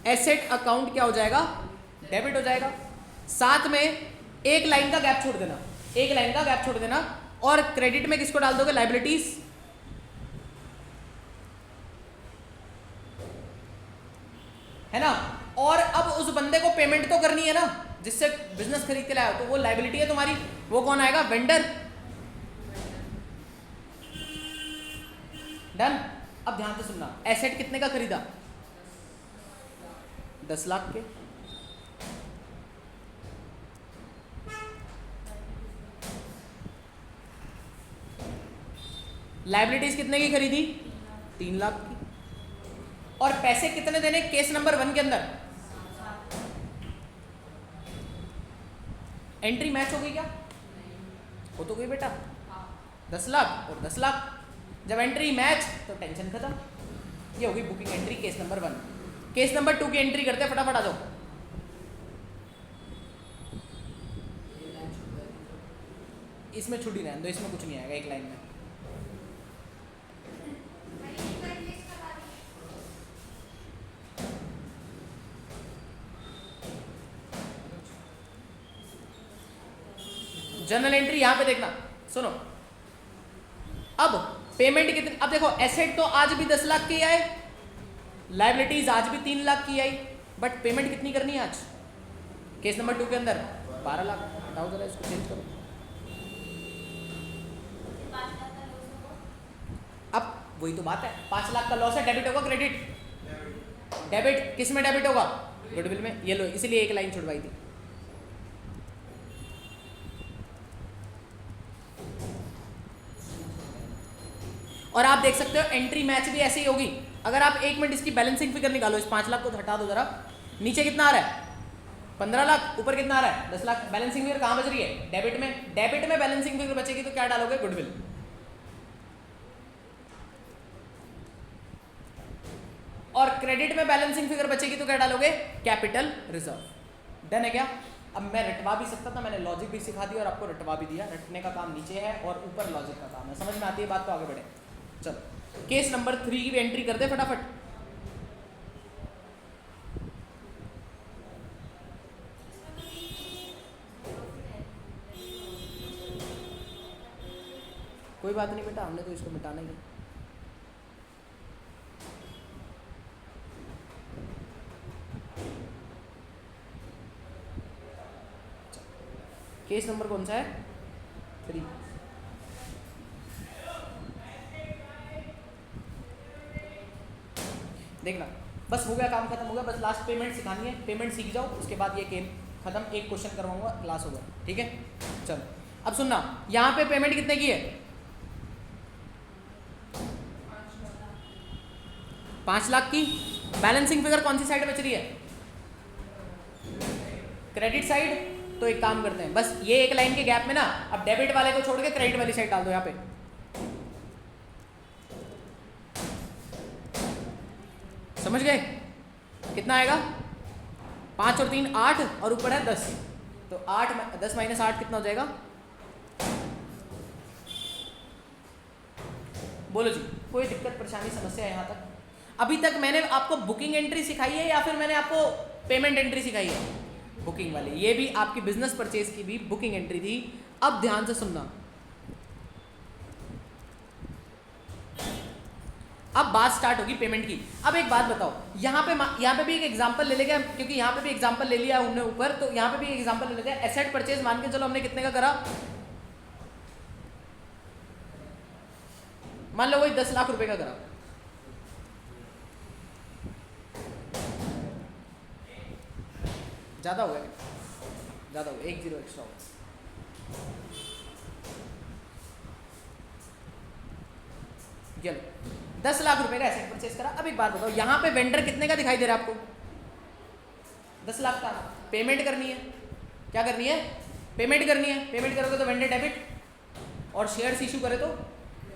एसेट अकाउंट क्या हो जाएगा? डेबिट हो जाएगा। साथ में एक लाइन का गैप छोड़ देना, एक लाइन का गैप छोड़ देना। और क्रेडिट में किसको डाल दोगे? लाइबिलिटीज। है ना? और अब उस बंदे को पेमेंट तो करनी है ना, जिससे बिजनेस खरीद के लाया हो, तो वो लाइबिलिटी है तुम्हारी। वो कौन आएगा? वेंडर। डन। अब ध्यान से सुनना, एसेट कितने का खरीदा? 10 लाख के। लाइबिलिटीज कितने की खरीदी? 3 लाख की। और पैसे कितने देने केस नंबर 1 के अंदर? एंट्री मैच हो गई क्या? हो तो गई बेटा, 10 लाख और 10 लाख। जब एंट्री मैच तो टेंशन खत्म। ये होगी booking entry case number 1। Case number 2 की एंट्री करते हैं, फटाफट आ जाओ। इसमें छुट्टी रहने दो, इसमें कुछ नहीं आएगा, एक लाइन में। जर्नल एंट्री यहां पे देखना, सुनो। अब पेमेंट कितनी, अब देखो एसेट तो आज भी 10 लाख की आए, लाइबिलिटीज आज भी 3 लाख की आई, बट पेमेंट कितनी करनी है आज केस नंबर 2 के अंदर? 12 लाख। हटाओ जरा इसको, चेंज करो। अब वही तो बात है, 5 लाख का लॉस है, डेबिट होगा क्रेडिट? डेबिट। किस में डेबिट होगा? गुडविल में। ये लो, इसीलिए एक लाइन छुड़वाई थी। और आप देख सकते हो एंट्री मैच भी ऐसे ही होगी। अगर आप 1 मिनट इसकी बैलेंसिंग फिगर निकालो, इस 5 लाख को हटा दो जरा, नीचे कितना आ रहा है? 15 लाख, ऊपर कितना आ रहा है? 10 लाख। बैलेंसिंग फिगर कहां बच रही है? डेबिट में। डेबिट में बैलेंसिंग फिगर बचेगी तो क्या डालोगे? गुडविल। और क्रेडिट में बैलेंसिंग फिगर बचेगी तो क्या डालोगे? Capital reserve. डन है क्या? अब मैं रटवा भी सकता था, मैंने लॉजिक भी सिखा दिया और आपको रटवा भी दिया। रटने का काम नीचे है और ऊपर लॉजिक का काम है। समझ में आती है बात? तो आगे बढ़े। चलो केस नंबर 3 की भी एंट्री कर दे फटाफट। कोई बात नहीं बेटा, हमने तो इसको मिटाना ही है। केस नंबर कौन सा है? 3। देखना, बस हो गया, काम खत्म हो गया। बस लास्ट पेमेंट सिखानी है, पेमेंट सीख जाओ, उसके बाद ये गेम खत्म। एक क्वेश्चन करवाऊंगा, क्लास होगा, ठीक है? चलो अब सुनना, यहाँ पे पेमेंट कितने की है? 5 लाख की। बैलेंसिंग फिगर कौन सी साइड बच रही है? Credit side. तो एक काम करते हैं, बस ये एक लाइन के गैप में ना, अब डेबिट वाले को छोड़ के क्रेडिट वाली साइड डाल दो यहाँ पे। समझ गए? कितना आएगा? 5 और 3 8 और ऊपर है 10, तो 10 माइनस 8 कितना हो जाएगा? बोलो जी, कोई दिक्कत परेशानी समस्या है यहाँ तक? अभी तक मैंने आपको बुकिंग एंट्री सिखाई है या फिर मैंने आपको पेमेंट एंट्री सिखाई है? बुकिंग वाली। ये भी आपकी बिजनेस परचेज की भी बुकिंग एंट्री थी। अब ध्यान से सुनना, अब बात स्टार्ट होगी पेमेंट की। अब एक बात बताओ, यहाँ पे भी एक एग्जांपल ले लेंगे, क्योंकि यहाँ पे भी एग्जांपल ले लिया हमने ऊपर, तो यहाँ पे भी एक एग्जांपल ले लेते हैं। एसेट परचेज मान के चलो हमने कितने का करा? मान लो वही 10 लाख रुपए का करा। ज्यादा हो गया? ज्यादा हो गया, 1 0 एक्स्ट्रा हो गया। चलो 10 लाख रुपए का एसेट परचेज करा। अब एक बात बताओ, यहाँ पे वेंडर कितने का दिखाई दे रहा है आपको? 10 लाख का। पेमेंट करनी है, क्या करनी है? पेमेंट करनी है। पेमेंट करोगे तो वेंडर डेबिट, और शेयर्स इशू करे तो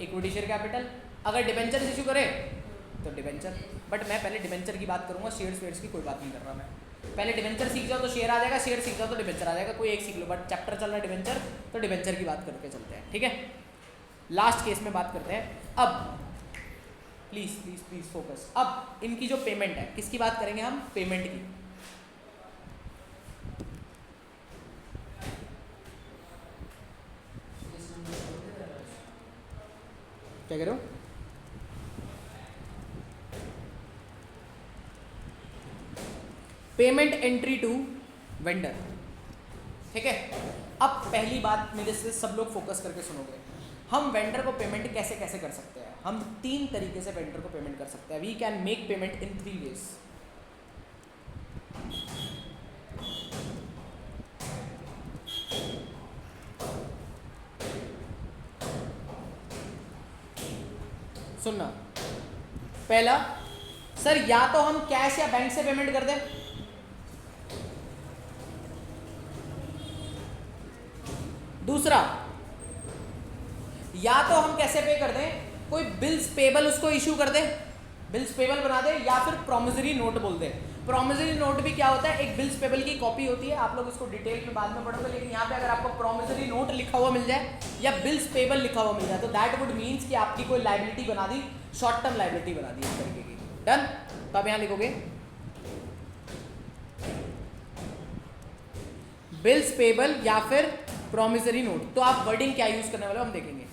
इक्विटी शेयर कैपिटल। अगर डिबेंचर इशू करे तो डिबेंचर। बट मैं पहले डिबेंचर की बात करूंगा, शेयर्स की कोई बात नहीं कर रहा मैं। पहले डिबेंचर सीख जाओ तो शेयर आ जाएगा, शेयर सीख जाओ तो डिबेंचर आ जाएगा, कोई एक सीख लो। बट चैप्टर चल रहा है डिबेंचर, तो डिबेंचर की बात करके चलते हैं, ठीक है? लास्ट केस में बात करते हैं। अब प्लीज प्लीज प्लीज फोकस। अब इनकी जो पेमेंट है, किसकी बात करेंगे हम? पेमेंट की। क्या कह रहे हो? पेमेंट एंट्री टू वेंडर, ठीक है? अब पहली बात मेरे से सब लोग फोकस करके सुनोगे। हम वेंडर को पेमेंट कैसे कैसे कर सकते हैं? हम 3 तरीके से वेंडर को पेमेंट कर सकते हैं। We can make payment in 3 ways। सुनना, पहला, सर या तो हम कैश या बैंक से पेमेंट कर दें। दूसरा, या तो हम कैसे पे कर दें, कोई बिल्स पेबल उसको इशू कर दे, बिल्स पेबल बना दे, या फिर प्रोमिसरी नोट बोल दे। प्रोमिसरी नोट भी क्या होता है? एक बिल्स पेबल की कॉपी होती है, आप लोग इसको डिटेल में बाद में पढ़ोगे, लेकिन यहाँ पे अगर आपको प्रोमिसरी नोट लिखा हुआ मिल जाए या बिल्स पेबल लिखा हुआ मिल जाए तो दैट वुड मीन्स कि आपकी कोई लाइबिलिटी बना दी, शॉर्ट टर्म लाइबिलिटी बना दी इस तरीके की। डन? तो आप यहाँ लिखोगे बिल्स पेबल या फिर प्रॉमिसरी नोट। तो आप वर्डिंग क्या यूज करने वाले हो हम देखेंगे।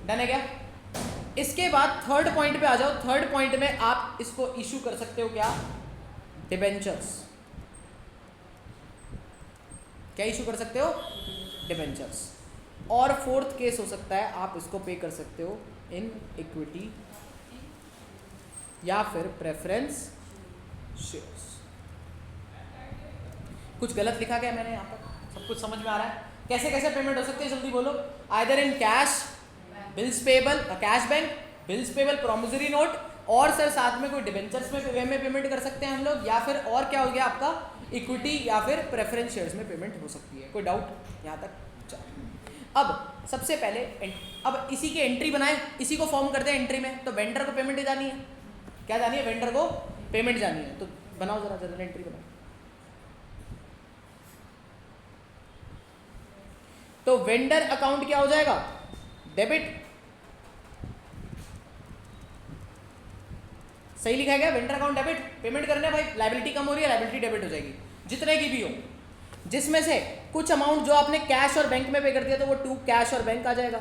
डन है क्या? इसके बाद थर्ड पॉइंट पे आ जाओ। थर्ड पॉइंट में आप इसको इशू कर सकते हो क्या? डिबेंचर्स। क्या इशू कर सकते हो? डिबेंचर्स। और फोर्थ केस हो सकता है आप इसको पे कर सकते हो इन इक्विटी या फिर प्रेफरेंस शेयर्स। कुछ गलत लिखा गया मैंने यहाँ पर? सब कुछ समझ में आ रहा है? कैसे कैसे पेमेंट हो सकती है जल्दी बोलो। Either in cash, bills payable, cash bank, bills payable, promissory note, और सर साथ में कोई डिबेंचर्स में वे में पेमेंट कर सकते हैं हम लोग, या फिर और क्या हो गया आपका इक्विटी या फिर प्रेफरेंस शेयर्स में पेमेंट हो सकती है। कोई डाउट यहाँ तक? अब सबसे पहले अब इसी की एंट्री बनाए, इसी को फॉर्म करते हैं एंट्री में। तो वेंडर को पेमेंट जानी है, क्या जानी है? वेंडर को पेमेंट जानी है। तो बनाओ जरा जरा एंट्री बनाओ। तो वेंडर अकाउंट क्या हो जाएगा? डेबिट। सही लिखा गया, वेंडर अकाउंट डेबिट। पेमेंट करने भाई, लायबिलिटी कम हो रही है, लायबिलिटी डेबिट हो जाएगी जितने की भी हो, जिसमें से कुछ अमाउंट जो आपने कैश और बैंक में पे कर दिया तो वो टू कैश और बैंक आ जाएगा।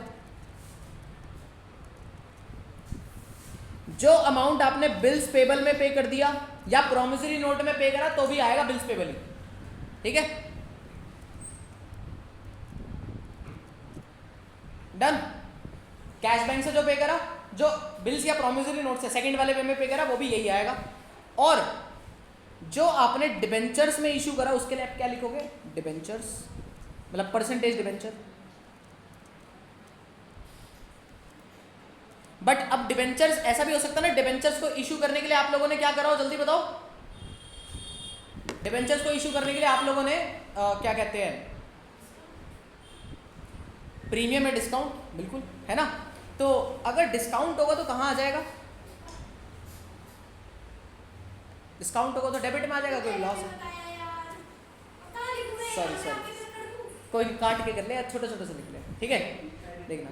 जो अमाउंट आपने बिल्स पेबल में पे कर दिया या प्रॉमिसरी नोट में पे करा तो भी आएगा बिल्स पेबल ही। ठीक है, डन। कैश बैंक से जो पे करा, जो बिल्स या प्रॉमिसरी नोट से सेकंड वाले पे में पे करा वो भी यही आएगा। और जो आपने डिबेंचर्स में इशू करा उसके लिए आप क्या लिखोगे? डिबेंचर्स, मतलब परसेंटेज डिबेंचर। बट अब डिबेंचर्स ऐसा भी हो सकता है ना, डिबेंचर्स को इशू करने के लिए आप लोगों ने क्या करा हो जल्दी बताओ। डिबेंचर्स को इशू करने के लिए आप लोगों ने क्या कहते हैं, प्रीमियम में डिस्काउंट, बिल्कुल है ना। तो अगर डिस्काउंट होगा तो कहाँ आ जाएगा? डिस्काउंट होगा तो डेबिट में आ जाएगा। कोई लॉस, सॉरी कोई काट के कर ले, छोटे छोटे से लिख ले, ठीक है। देखना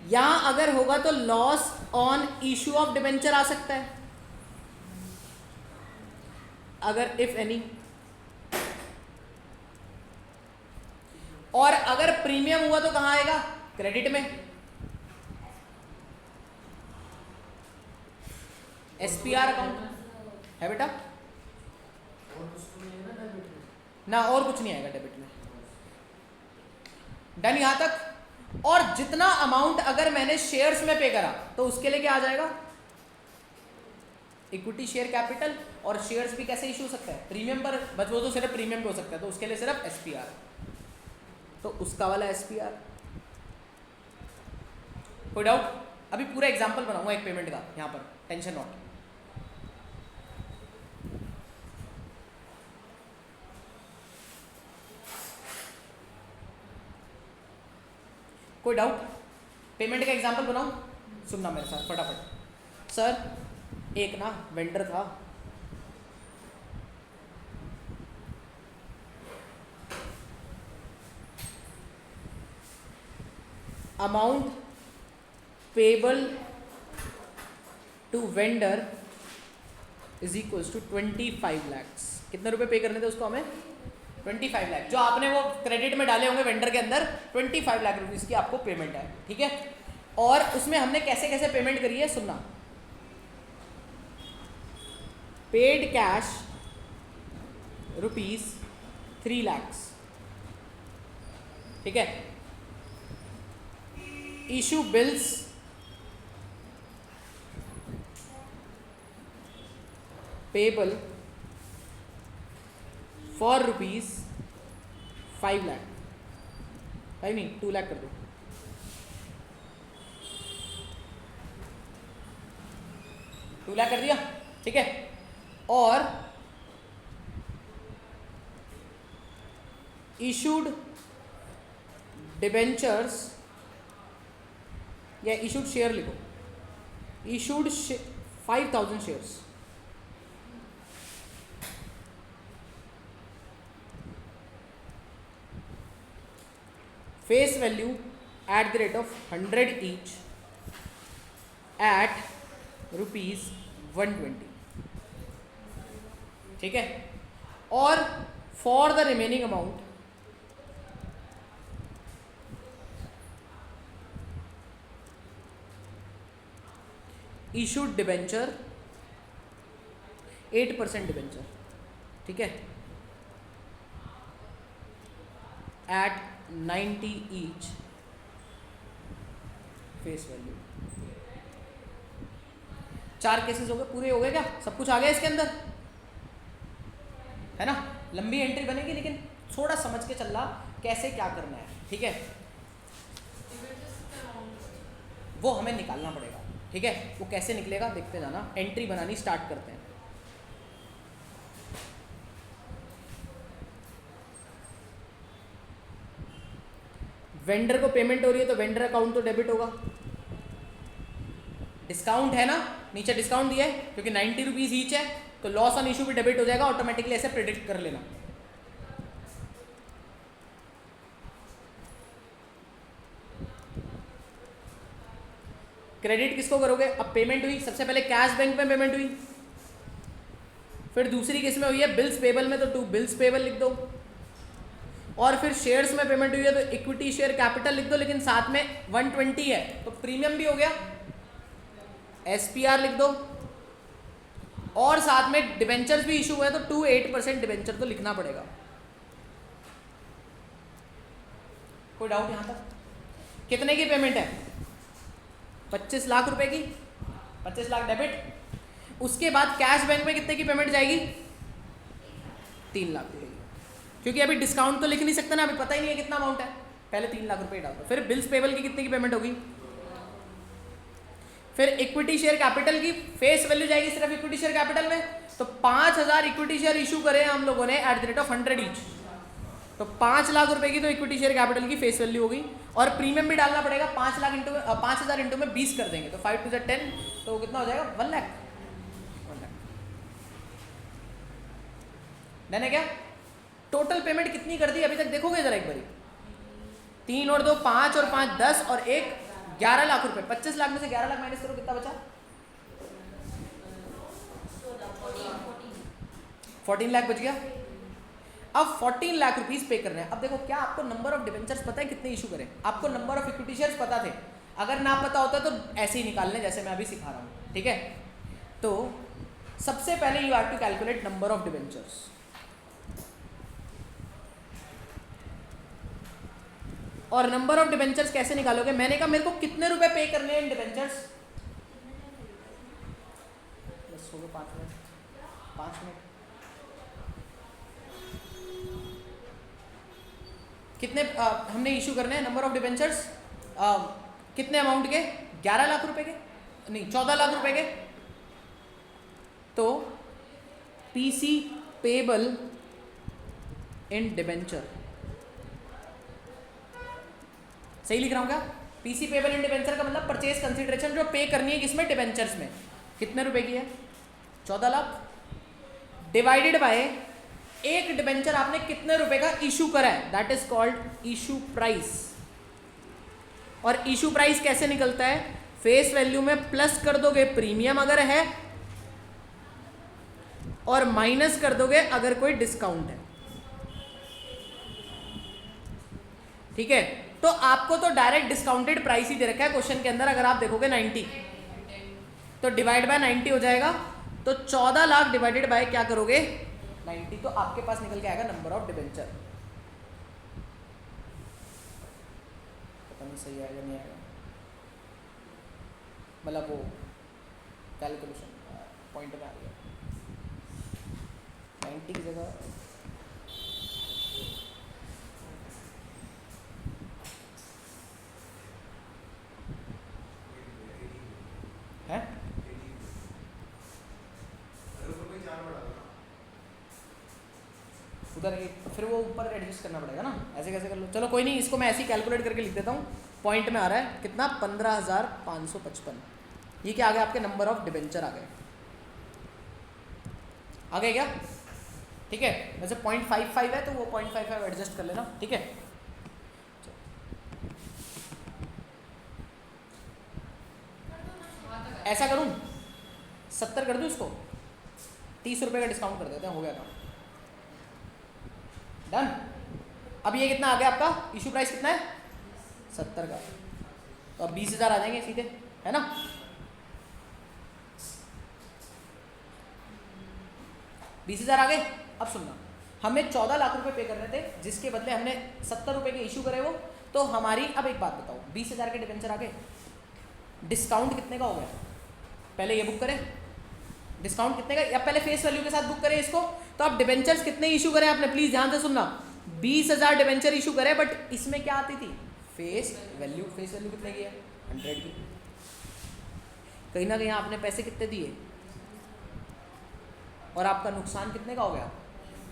यहां अगर होगा तो loss on issue of debenture आ सकता है, अगर इफ एनी। और अगर प्रीमियम हुआ तो कहां आएगा? क्रेडिट में। एसपीआर अकाउंट है बेटा ना, और कुछ नहीं आएगा डेबिट में। डन यहां तक। और जितना अमाउंट अगर मैंने शेयर्स में पे करा तो उसके लिए क्या आ जाएगा? Equity share capital. और शेयर्स भी कैसे इशू सकता है? प्रीमियम पर, बस वो तो सिर्फ प्रीमियम पे हो सकता है, तो उसके लिए सिर्फ एसपीआर, तो उसका वाला एसपीआर। कोई डाउट? अभी पूरा एग्जांपल बनाऊंगा एक पेमेंट का यहां पर, टेंशन नॉट। कोई डाउट? पेमेंट का एग्जांपल बनाऊं, सुनना मेरे साथ फटाफट। सर एक ना वेंडर था, amount payable to vendor is equals to 25 lakh. कितने रुपए पे करने थे उसको हमें? 25 लाख। जो आपने वो क्रेडिट में डाले होंगे वेंडर के अंदर, 25 लाख रुपीस की आपको पेमेंट है, ठीक है। और उसमें हमने कैसे कैसे पेमेंट करी है सुनना। पेड कैश रुपीस 3 लाख, ठीक है। Issue bills payable for rupees 5 lakh, 5 नहीं 2 लाख कर दो। टू लाख कर दिया, ठीक है। और इशूड डिबेंचर्स या इशूड शेयर लिखो, issued 5000 shares, face value at the rate of 100 each at rupees 120, ठीक है, और for the remaining amount issued debenture 8% debenture, ठीक है, at 90 each face value. 4 cases हो गए, पूरे हो गए क्या? सब कुछ आ गया इसके अंदर, है ना? लंबी एंट्री बनेगी लेकिन थोड़ा समझ के चल रहा कैसे क्या करना है, ठीक है? वो हमें निकालना पड़ेगा, ठीक है? वो कैसे निकलेगा देखते जाना। एंट्री बनानी स्टार्ट करते हैं। वेंडर को पेमेंट हो रही है तो वेंडर अकाउंट तो डेबिट होगा। डिस्काउंट है ना, नीचे डिस्काउंट दिया है क्योंकि 90 रुपीज ईच है, तो लॉस ऑन इशू भी डेबिट हो जाएगा ऑटोमेटिकली, ऐसे प्रेडिक्ट कर लेना। क्रेडिट किसको करोगे? अब पेमेंट हुई, सबसे पहले कैश बैंक में पेमेंट हुई, फिर दूसरी किस में हुई है? बिल्स पेबल में, तो 2 बिल्स पेबल लिख दो, और फिर शेयर्स में पेमेंट हुई है तो इक्विटी शेयर कैपिटल लिख दो, लेकिन साथ में 120 है तो प्रीमियम भी हो गया, एसपीआर लिख दो, और साथ में डिबेंचर्स भी इशू हुआ है तो 2.8% डिबेंचर तो लिखना पड़ेगा। कोई डाउट यहां तक? कितने की पेमेंट है? 25 लाख रुपए की, 25 लाख डेबिट। उसके बाद कैश बैंक में कितने की पेमेंट जाएगी? 3 लाख रुपए की, क्योंकि अभी डिस्काउंट तो लिख नहीं सकते ना, अभी पता ही नहीं है कितना अमाउंट है, पहले 3 लाख रुपए डाल दो। फिर बिल्स पेबल की कितने की पेमेंट होगी? फिर इक्विटी शेयर कैपिटल की फेस वैल्यू जाएगी सिर्फ इक्विटी शेयर कैपिटल में, तो 5000 इक्विटी शेयर इशू करे हम लोगों ने eight the rate of 100 each, तो 5 लाख रुपए की तो इक्विटी शेयर कैपिटल की फेस वैल्यू होगी, और प्रीमियम भी डालना पड़ेगा। 5 लाख इंटू 5000 इंटू में 20 कर देंगे तो 5 टू 10, तो कितना हो जाएगा? 1 लाख। डन है क्या? टोटल पेमेंट कितनी कर दी अभी तक देखोगे जरा एक बारी? 3 और 2 5 और 5 10 और 1 11 लाख रुपए। 25 लाख में से 11 लाख माइनस करो, कितना बचा? 14 लाख बच गया। अब 14 लाख रुपीस पे करने हैं। अब देखो, क्या आपको नंबर ऑफ डिबेंचर्स पता है कितने इशू करें? आपको नंबर ऑफ इक्विटी शेयर्स पता थे, अगर ना पता होता तो ऐसे ही निकालने जैसे मैं अभी सिखा रहा हूँ, ठीक है? तो सबसे पहले you have to calculate number of debentures. और नंबर ऑफ डिबेंचर्स कैसे निकालोगे? मैंने कहा मेरे को कितने रुपए पे करने हैं इन डिबेंचर्स? बस हो गए 5 मिनट, 5 मिनट। कितने हमने इशू करने हैं नंबर ऑफ डिबेंचर्स? कितने अमाउंट के? 11 लाख रुपए के, नहीं 14 लाख रुपए के। तो पीसी पेबल इन डिबेंचर, सही लिख रहा हूँ क्या? पीसी पेबल इन डिबेंचर का मतलब परचेज कंसिडरेशन जो पे करनी है किसमें? डिबेंचर्स में। कितने रुपए की है? 14 लाख, डिवाइडेड बाय एक डिबेंचर आपने कितने रुपए का इशू करा है, that is called issue price. और इशू प्राइस कैसे निकलता है? फेस वैल्यू में प्लस कर दोगे प्रीमियम अगर है, और माइनस कर दोगे अगर कोई डिस्काउंट है, ठीक है? तो आपको तो डायरेक्ट डिस्काउंटेड प्राइस ही दे रखा है क्वेश्चन के अंदर। अगर आप देखोगे 90 तो डिवाइड बाय 90 हो जाएगा, तो 14 लाख डिवाइडेड बाय क्या करोगे? 90, तो आपके पास निकल के आएगा नंबर ऑफ डिबेंचर। पता नहीं सही आएगा नहीं आएगा, मतलब वो कैलकुलेशन पॉइंट में आ गया 90 की जगह। है उधर फिर वो ऊपर एडजस्ट करना पड़ेगा ना, ऐसे कैसे कर लो। चलो कोई नहीं, इसको मैं ऐसे ही कैलकुलेट करके लिख देता हूँ। पॉइंट में आ रहा है कितना? 15,555। ये क्या आ गया? आपके नंबर ऑफ डिबेंचर आ गए। आ गए क्या? ठीक है, वैसे 0.55 है तो वो 0.55 एडजस्ट कर लेना, ठीक है? ऐसा करूँ 70 कर दूँ इसको? ₹30 का डिस्काउंट कर देते हैं, हो गया काम, डन। अब ये कितना आ गया आपका, इशू प्राइस कितना है 70 का, तो अब 20,000 आ जाएंगे सीधे, है ना। 20,000 आ गए। अब सुनना, हमें 14 लाख रुपए पे करने थे, जिसके बदले हमने 70 रुपए के इशू करे वो, तो हमारी, अब एक बात बताओ, 20,000 के डिबेंचर आ गए, डिस्काउंट कितने का हो गया, पहले ये बुक करें, डिस्काउंट कितने का, या पहले फेस वैल्यू के साथ बुक करें इसको। तो आप डिबेंचर्स कितने इशू करें आपने, प्लीज ध्यान से सुनना, 20,000 डिबेंचर इशू करे, बट इसमें क्या आती थी फेस वैल्यू। फेस वैल्यू कितने की है 100 की, कहीं ना कहीं आपने पैसे कितने दिए, और आपका नुकसान कितने का हो गया,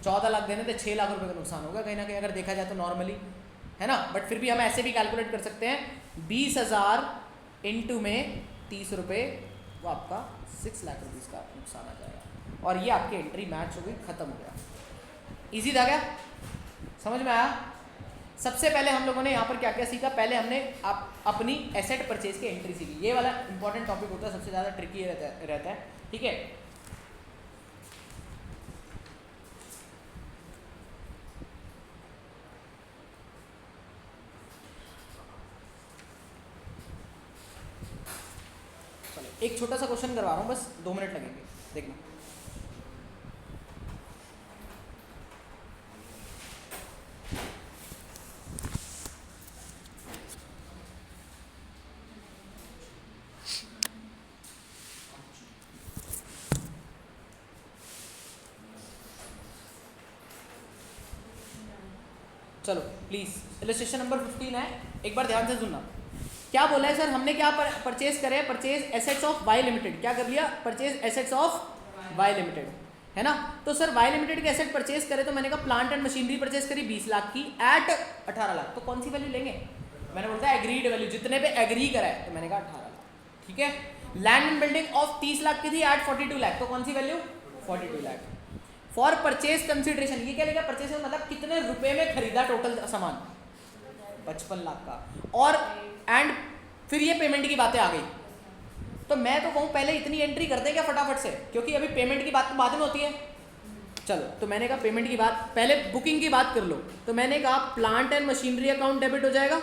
14 लाख देने थे, 6 लाख रुपए का नुकसान होगा कहीं ना कहीं, अगर देखा जाए तो नॉर्मली, है ना। बट फिर भी हम ऐसे भी कैलकुलेट कर सकते हैं, 20,000 इंटू में 30 रुपये, वो आपका 6 लाख रुपीज़ का नुकसान आ जाएगा, और ये आपकी एंट्री मैच हो गई, खत्म हो गया। इजी था क्या, समझ में आया। सबसे पहले हम लोगों ने यहाँ पर क्या क्या सीखा, पहले हमने अपनी एसेट परचेज की एंट्री सीखी, ये वाला इंपॉर्टेंट टॉपिक होता है, सबसे ज़्यादा ट्रिकी रहता है, ठीक है। एक छोटा सा क्वेश्चन करवा रहा हूँ, बस 2 मिनट लगेंगे, देखना। चलो प्लीज, इलस्ट्रेशन नंबर 15 है, एक बार ध्यान से सुनना। क्या बोला है सर, हमने क्या परचेज करे, purchase assets of Y limited, क्या कर लिया, purchase assets of Y limited, है ना। तो सर वाई लिमिटेड के एसेट परचेज करे, तो मैंने कहा प्लांट एंड मशीनरी परचेज करी 20 लाख की एट 18 लाख, तो कौन सी वैल्यू लेंगे, मैंने बोलता है एग्रीड वैल्यू, जितने पे एग्री करा है, तो मैंने कहा 18 लाख, ठीक है। Land and building of 30 lakh की थी एट 42 लाख, तो कौन सी value 42 lakh. For purchase consideration, ये क्या लेगा, परचेज मतलब कितने रुपए में खरीदा टोटल सामान, 55 लाख का, और एंड फिर ये पेमेंट की बातें आ गई। तो मैं तो कहूँ पहले इतनी एंट्री कर दें क्या फटाफट से, क्योंकि अभी पेमेंट की बात तो बाद में होती है। चलो, तो मैंने कहा पेमेंट की बात, पहले बुकिंग की बात कर लो, तो मैंने कहा plant and machinery account debit हो जाएगा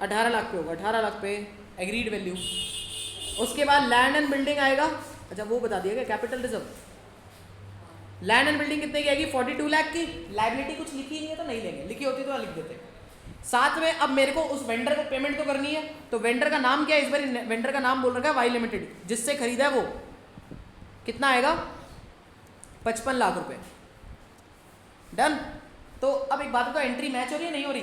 18 लाख पे होगा, 18 लाख पे एग्रीड वैल्यू। उसके बाद लैंड एंड बिल्डिंग आएगा, अच्छा वो बता दिया गया, capital reserve, land and building कितने की आएगी 42 लाख की। लायबिलिटी कुछ लिखी नहीं है तो नहीं लेंगे, लिखी होती तो लिख देते। साथ में अब मेरे को उस वेंडर को पेमेंट तो करनी है, तो वेंडर का नाम क्या है, इस बार वेंडर का नाम बोल रखा है वाई लिमिटेड, जिससे खरीदा है वो, कितना आएगा 55 लाख रुपए, डन। तो अब एक बात बताओ, एंट्री मैच हो रही है नहीं हो रही,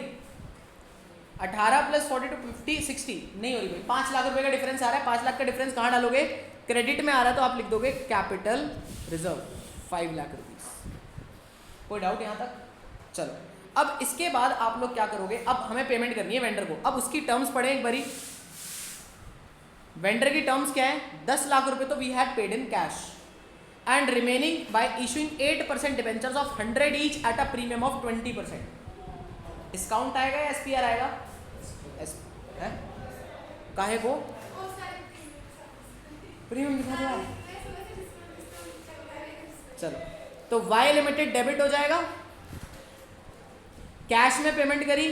18 + 42 50 60 नहीं हो रही भाई, 5 लाख रुपए का डिफरेंस आ रहा है। 5 लाख का डिफरेंस कहाँ डालोगे, क्रेडिट में आ रहा है तो आप लिख दोगे कैपिटल रिजर्व 5 लाख रुपीस। कोई डाउट यहाँ तक, चलो। अब इसके बाद आप लोग क्या करोगे, अब हमें पेमेंट करनी है वेंडर को, अब उसकी टर्म्स पढ़े एक बारी। वेंडर की टर्म्स क्या है, 10 लाख रुपए तो we had paid in cash and remaining by issuing 8% debentures of 100 each at a premium of 20%। Discount आएगा या एसपीआर आएगा, है काहे को प्रीमियम लिखा हुआ है। चलो, तो वाई लिमिटेड डेबिट हो जाएगा, कैश में पेमेंट करी,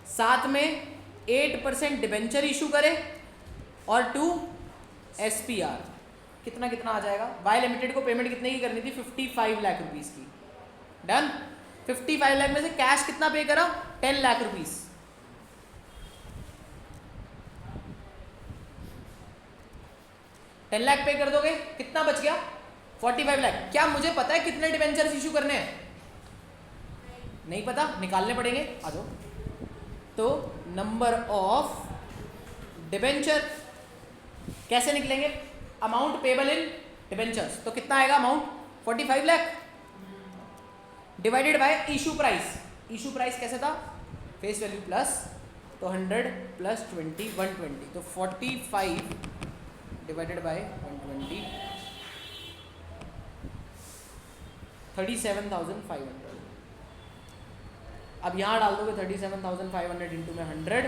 साथ में 8% डिबेंचर इशू करे, और 2 एसपीआर, कितना कितना आ जाएगा। वाई लिमिटेड को पेमेंट कितने की करनी थी 55 लाख रुपीस की, डन। 55 लाख में से कैश कितना पे करा 10 लाख रुपीस, $10 लाख पे कर दोगे, कितना बच गया 45 लाख। क्या मुझे पता है कितने डिबेंचर्स इशू करने हैं, नहीं पता, निकालने पड़ेंगे, आ जाओ। तो नंबर ऑफ डिबेंचर कैसे निकलेंगे, अमाउंट पेबल इन डिबेंचर्स, तो कितना आएगा amount 45 lakh divided by issue price. Issue price कैसे था, फेस वैल्यू प्लस, तो 100 + 20 120, तो 45 डिवाइडेड बाय 120 37,500। अब यहाँ डाल दोगे 37,500 इंटू में 100,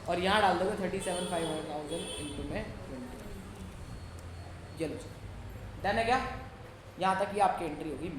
और यहाँ डाल दोगे 37,500 इंटू में 20। ये लो, डन है क्या? यहाँ तक ये आपकी एंट्री होगी।